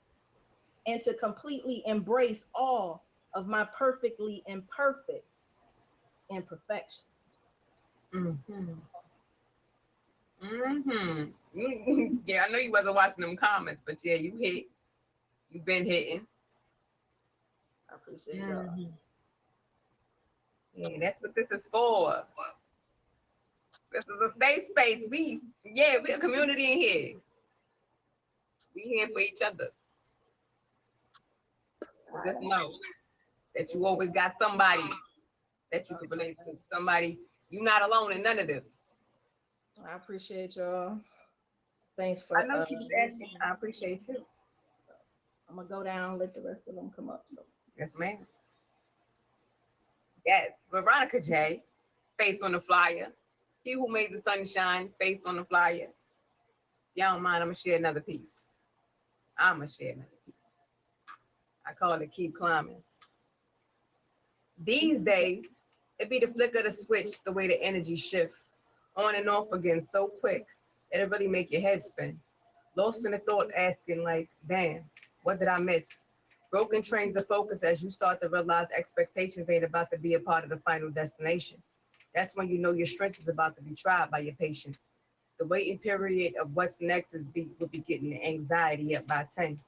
and to completely embrace all of my perfectly imperfect imperfections. Mm-hmm. Mm-hmm. Yeah, I know you wasn't watching them comments, but yeah, you hit. You've been hitting. I appreciate y'all. Yeah, that's what this is for. This is a safe space. We're a community in here. We here for each other. Just know that you always got somebody that you can relate to. Somebody, you're not alone in none of this. I appreciate y'all. Thanks for I know you asking. I appreciate you. So I'm gonna go down, let the rest of them come up. So yes, ma'am. Yes, Veronica J, face on the flyer. He who made the sunshine, face on the flyer. Y'all don't mind, I'm gonna share another piece. I call it Keep Climbing. These days, it be the flick of the switch, the way the energy shift on and off again so quick, it'll really make your head spin. Lost in a thought asking like, damn, what did I miss? Broken trains of focus as you start to realize expectations ain't about to be a part of the final destination. That's when you know your strength is about to be tried by your patience. The waiting period of what's next will be getting the anxiety up by 10.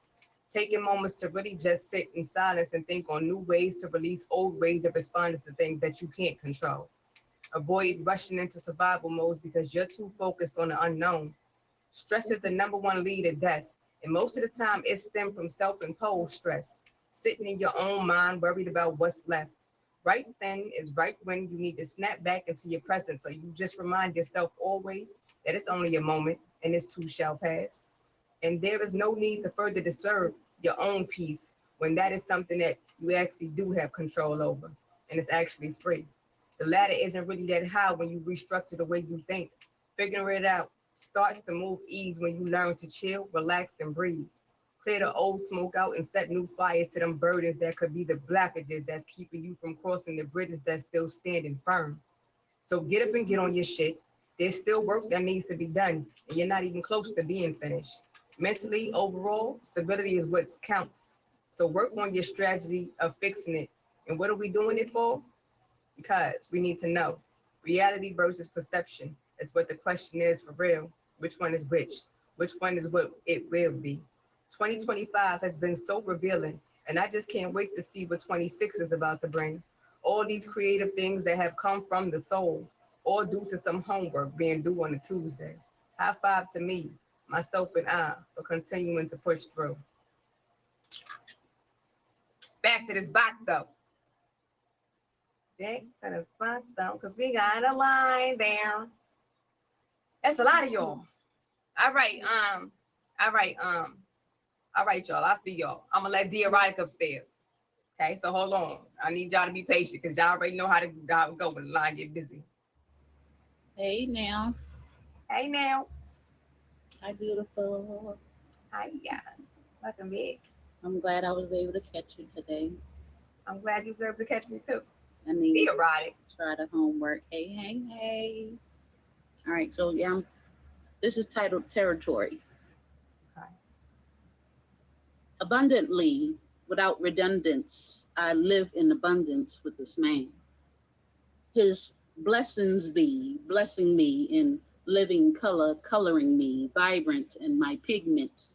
Taking moments to really just sit in silence and think on new ways to release old ways of responding to things that you can't control. Avoid rushing into survival modes because you're too focused on the unknown. Stress is the #1 lead of death, and most of the time it stems from self-imposed stress, sitting in your own mind worried about what's left. Right then is right when you need to snap back into your present, so you just remind yourself always that it's only a moment and this too shall pass. And there is no need to further disturb your own peace when that is something that you actually do have control over, and it's actually free. The ladder isn't really that high when you restructure the way you think. Figuring it out starts to move ease when you learn to chill, relax, and breathe. Clear the old smoke out and set new fires to them burdens that could be the blockages that's keeping you from crossing the bridges that's still standing firm. So get up and get on your shit. There's still work that needs to be done, and you're not even close to being finished. Mentally, overall, stability is what counts. So work on your strategy of fixing it. And what are we doing it for? Because we need to know. Reality versus perception is what the question is for real. Which one is which? Which one is what it will be? 2025 has been so revealing, and I just can't wait to see what 26 is about to bring. All these creative things that have come from the soul, all due to some homework being due on a Tuesday. High five to me. myself and I for continuing to push through. Back to this box though. Back to this box though, because we got a line there. That's a lot of y'all. All right, y'all. I'll see y'all. I'm gonna let D erotic upstairs. Okay, so hold on. I need y'all to be patient because y'all already know how to go when the line get busy. Hey now. Hey now. Hi, beautiful. Hi, yeah. Welcome back. I'm glad I was able to catch you today. I'm glad you was able to catch me too. I mean, Be erotic. Try the homework. Hey. All right, so yeah, this is titled Territory. Okay. Abundantly, without redundance, I live in abundance with this man. His blessings be blessing me in living color, coloring me vibrant in my pigment.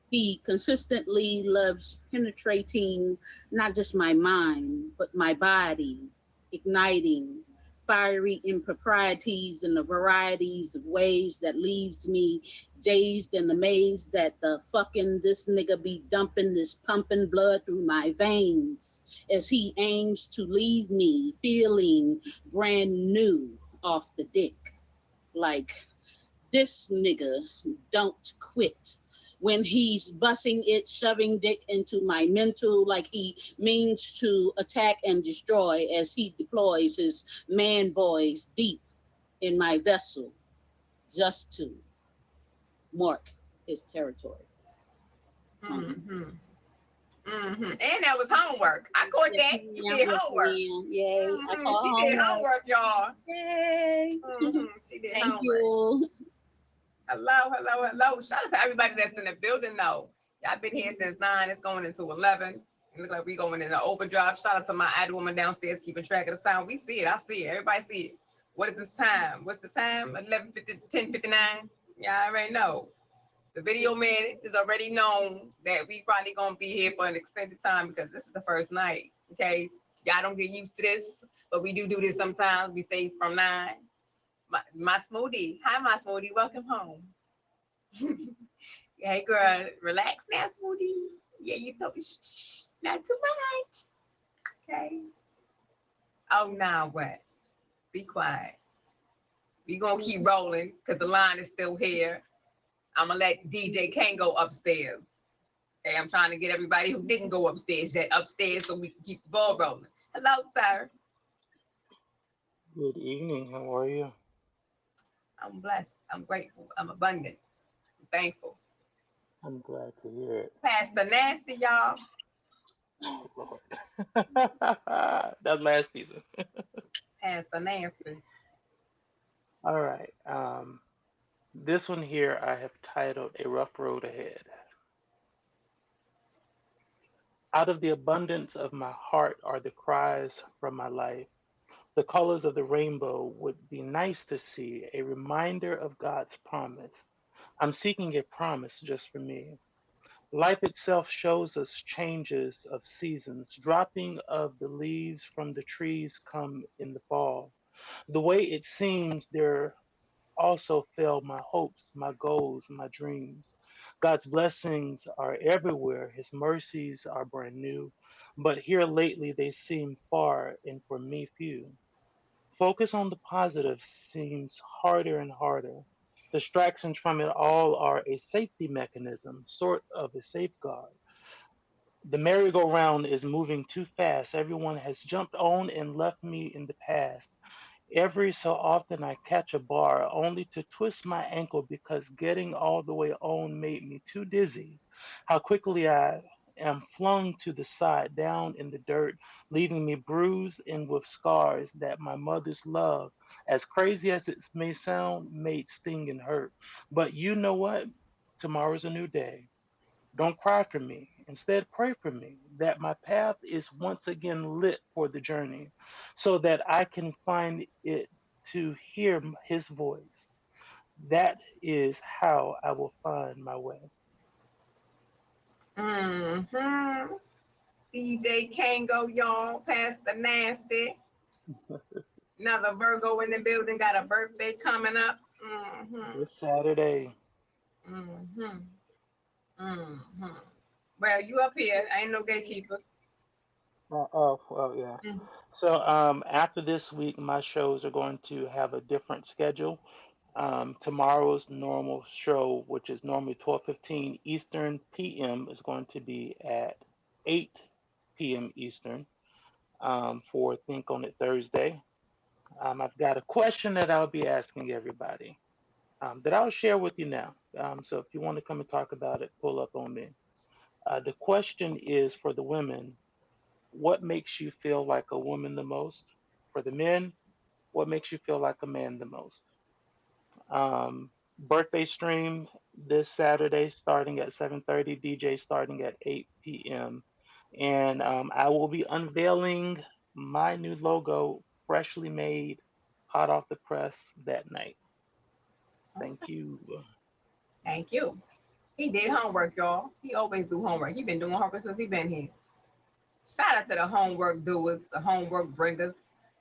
He consistently loves penetrating not just my mind, but my body, igniting fiery improprieties in the varieties of ways that leaves me dazed and amazed that the fucking this nigga be dumping this pumping blood through my veins as he aims to leave me feeling brand new off the dick. Like, this nigga don't quit. When he's busting it, shoving dick into my mental like he means to attack and destroy as he deploys his man boys deep in my vessel just to mark his territory. And that was homework. I caught that. You did homework. Yay. She did homework, y'all. Yay. She did Thank homework. you. Hello. Shout out to everybody that's in the building though. Y'all been here since 9. It's going into 11. It look like we going into overdrive. Shout out to my ad woman downstairs keeping track of the time. We see it. I see it. Everybody see it. What is this time? What's the time? 10:59. Yeah, I already know. The video man is already known that we probably gonna be here for an extended time because this is the first night. Okay, y'all don't get used to this, but we do this sometimes. We say from 9. My smoothie. Hi, my smoothie. Welcome home. Hey, girl. Relax now, smoothie. Yeah, you told me shh, not too much. Okay. Oh, now what? Be quiet. We gonna keep rolling because the line is still here. I'm gonna let DJ Kane go upstairs. Okay, I'm trying to get everybody who didn't go upstairs yet upstairs so we can keep the ball rolling. Hello, sir. Good evening. How are you? I'm blessed. I'm grateful. I'm abundant. I'm thankful. I'm glad to hear it. Pastor Nasty, y'all. Oh, Lord. That's last season. Pastor Nasty. All right. This one here I have titled A Rough Road Ahead. Out of the abundance of my heart are the cries from my life. The colors of the rainbow would be nice to see, a reminder of God's promise. I'm seeking a promise just for me. Life itself shows us changes of seasons, dropping of the leaves from the trees come in the fall. The way it seems there also fell my hopes, my goals, my dreams. God's blessings are everywhere, His mercies are brand new, but here lately they seem far and for me few. Focus on the positive seems harder and harder. Distractions from it all are a safety mechanism, sort of a safeguard. The merry-go-round is moving too fast. Everyone has jumped on and left me in the past. Every so often I catch a bar only to twist my ankle because getting all the way on made me too dizzy. How quickly I am flung to the side down in the dirt, leaving me bruised and with scars that my mother's love, as crazy as it may sound, made sting and hurt. But you know what? Tomorrow's a new day. Don't cry for me. Instead, pray for me that my path is once again lit for the journey so that I can find it to hear his voice. That is how I will find my way. DJ Kango, y'all. Pastor Nasty. Another Virgo in the building. Got a birthday coming up. This Saturday. Mm-hmm. Mm-hmm. Well, you up here. I ain't no gatekeeper. Well, yeah. Mm. So after this week, my shows are going to have a different schedule. Tomorrow's normal show, which is normally 12:15 Eastern PM, is going to be at 8 p.m. Eastern for Think on It Thursday. I've got a question that I'll be asking everybody that I'll share with you now. So if you want to come and talk about it, pull up on me. The question is for the women: what makes you feel like a woman the most? For the men, what makes you feel like a man the most? Birthday stream this Saturday starting at 7:30, DJ starting at 8 p.m. And I will be unveiling my new logo, freshly made, hot off the press that night. Thank you. Thank you. He did homework, y'all. He always do homework. He been doing homework since he been here. Shout out to the homework doers, the homework bringers,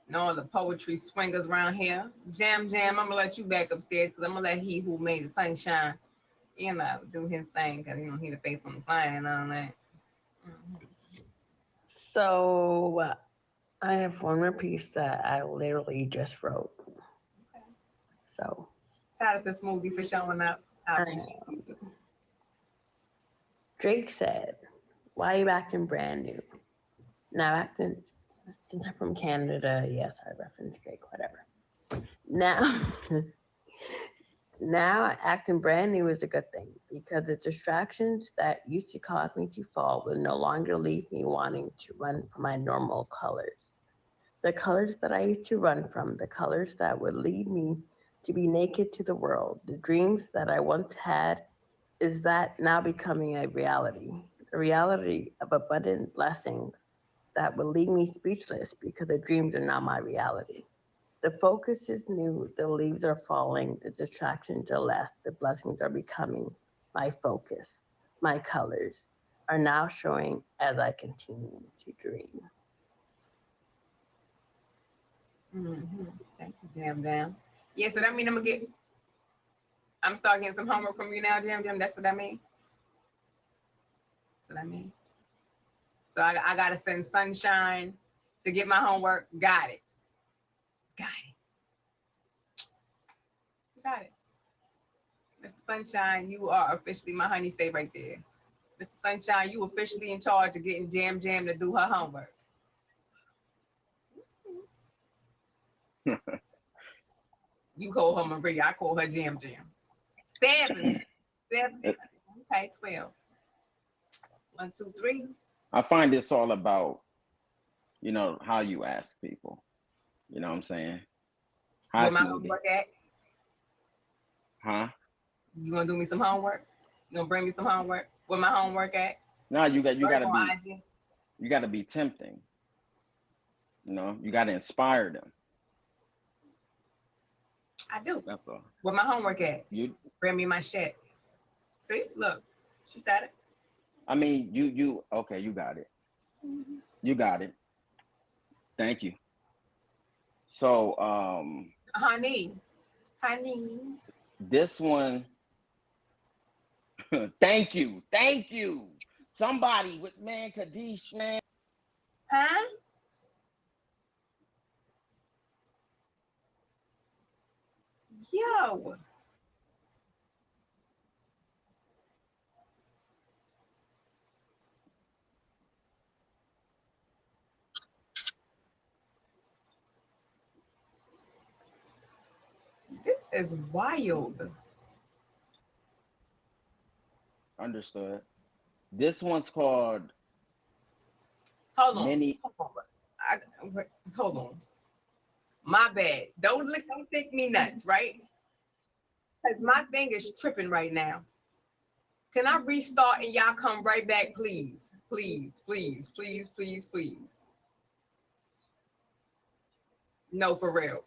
and all the poetry swingers around here. Jam, I'm gonna let you back upstairs because I'm gonna let he who made the sunshine, do his thing because he the face on the fire and all that. Mhm. So I have one more piece that I literally just wrote. So Shout out to Smoothie for showing up. I appreciate you too. Drake said, "Why you acting brand new?" Now acting, since I'm from Canada, yes, I reference Drake, whatever. Now, now acting brand new is a good thing because the distractions that used to cause me to fall will no longer leave me wanting to run from my normal colors. The colors that I used to run from, the colors that would lead me to be naked to the world, the dreams that I once had, is that now becoming a reality? The reality of abundant blessings that will leave me speechless because the dreams are now my reality. The focus is new, the leaves are falling, the distractions are less, the blessings are becoming my focus. My colors are now showing as I continue to dream. Mm-hmm. Thank you, Jam. Yeah, so that mean I'm start getting some homework from you now, Jam. That's what that mean. That's what I mean. So I gotta send Sunshine to get my homework. Got it. Mr. Sunshine, you are officially my honey. Stay right there. Mr. Sunshine, you officially in charge of getting Jam to do her homework. You call her Maria, I call her Jam. 7. Okay, 12. 1, 2, 3. I find it's all about, how you ask people. You know what I'm saying? Hi, Where my Smoothie. homework at? Huh? You gonna do me some homework? You gonna bring me some homework? Where my homework at? No, you gotta on be IG? you gotta be tempting. You gotta inspire them. I do. That's all. Where my homework at? You Bring me my shit. See, look, she said it. I mean, you okay, you got it. You got it. Thank you. So Honey. this one, thank you. Somebody with Kadish, man. Huh? Yo. This is wild. Understood. This one's called Hold on. Many. Hold on. My bad. Don't think me nuts, right? Because my thing is tripping right now. Can I restart and y'all come right back, please? Please. No, for real.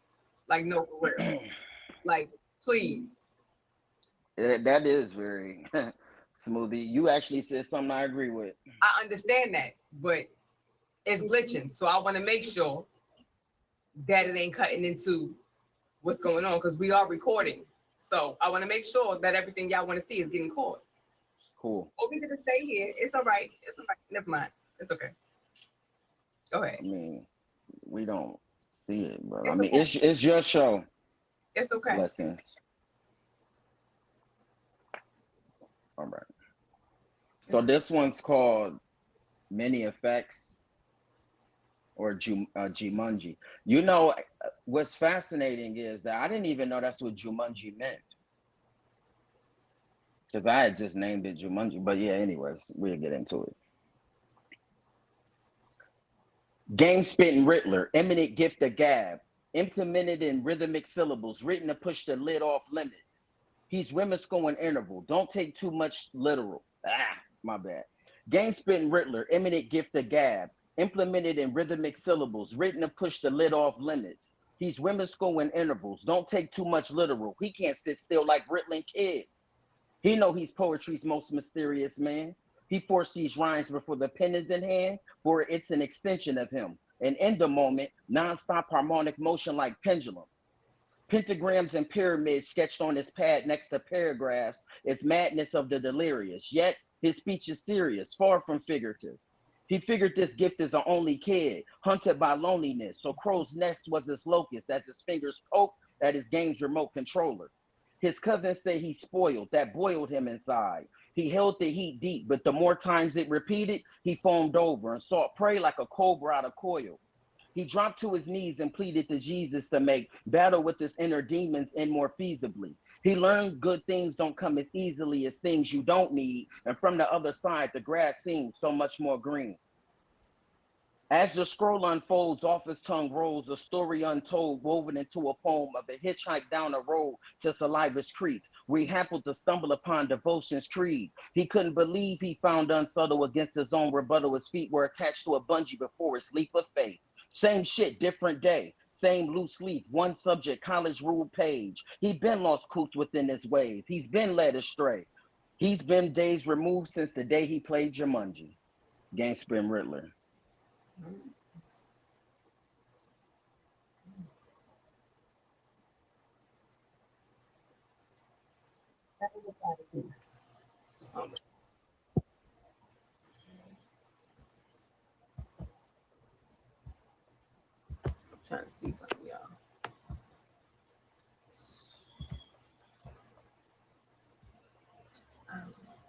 Like, no, for real. Like, please. That is very Smoothie. You actually said something I agree with. I understand that, but it's glitching. So I want to make sure that it ain't cutting into what's going on because we are recording. So I want to make sure that everything y'all want to see is getting caught. Cool. Or we can just stay here. It's all right. It's all right. Never mind. It's okay. Go ahead. I mean, we don't see it, but It's I mean, okay. it's your show. It's okay. Blessings. All right. So this one's called Many Effects or Jumanji. You know, what's fascinating is that I didn't even know that's what Jumanji meant. Because I had just named it Jumanji. But yeah, anyways, we'll get into it. Game spitting Riddler, eminent gift of gab, implemented in rhythmic syllables, written to push the lid off limits. He's whimsical in interval. Don't take too much literal. My bad. Game spitting Riddler, eminent gift of gab, implemented in rhythmic syllables, written to push the lid off limits. He's whimsical in intervals. Don't take too much literal. He can't sit still like riddling kids. He know he's poetry's most mysterious man. He foresees rhymes before the pen is in hand, for it's an extension of him. And in the moment, non-stop harmonic motion like pendulums. Pentagrams and pyramids sketched on his pad next to paragraphs is madness of the delirious. Yet his speech is serious, far from figurative. He figured this gift as an only kid, hunted by loneliness. So Crow's nest was his locus as his fingers poked at his game's remote controller. His cousins say he spoiled, that boiled him inside. He held the heat deep, but the more times it repeated, he foamed over and sought prey like a cobra out of coil. He dropped to his knees and pleaded to Jesus to make battle with his inner demons and more feasibly. He learned good things don't come as easily as things you don't need, and from the other side, the grass seems so much more green. As the scroll unfolds, off his tongue rolls a story untold, woven into a poem of a hitchhike down a road to Saliva's Creek, where he happened to stumble upon devotion's creed. He couldn't believe he found unsubtle against his own rebuttal. His feet were attached to a bungee before his leap of faith. Same shit, different day. Same loose leaf, one subject, college rule page. He been lost cooped within his ways. He's been led astray. He's been days removed since the day he played Jumanji. Game Spin Riddler. I'm trying to see something, y'all.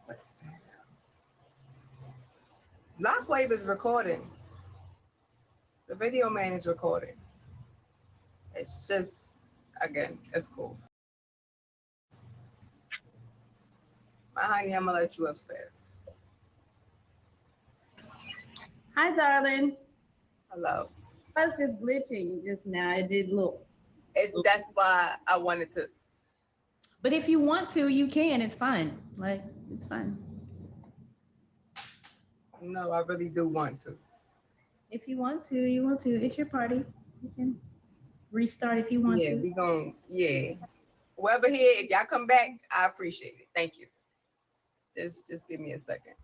What the hell? Lockwave is recording. The video man is recording. It's just, again, it's cool. My honey, I'm gonna let you upstairs. Hi, darling. Hello. I was just glitching just now. I did look. That's why I wanted to. But if you want to, you can. It's fine. Like, it's fine. No, I really do want to. If you want to, you want to. It's your party. You can restart if you want to. Yeah, we gonna, yeah. Whoever here, if y'all come back, I appreciate it. Thank you. Just give me a second.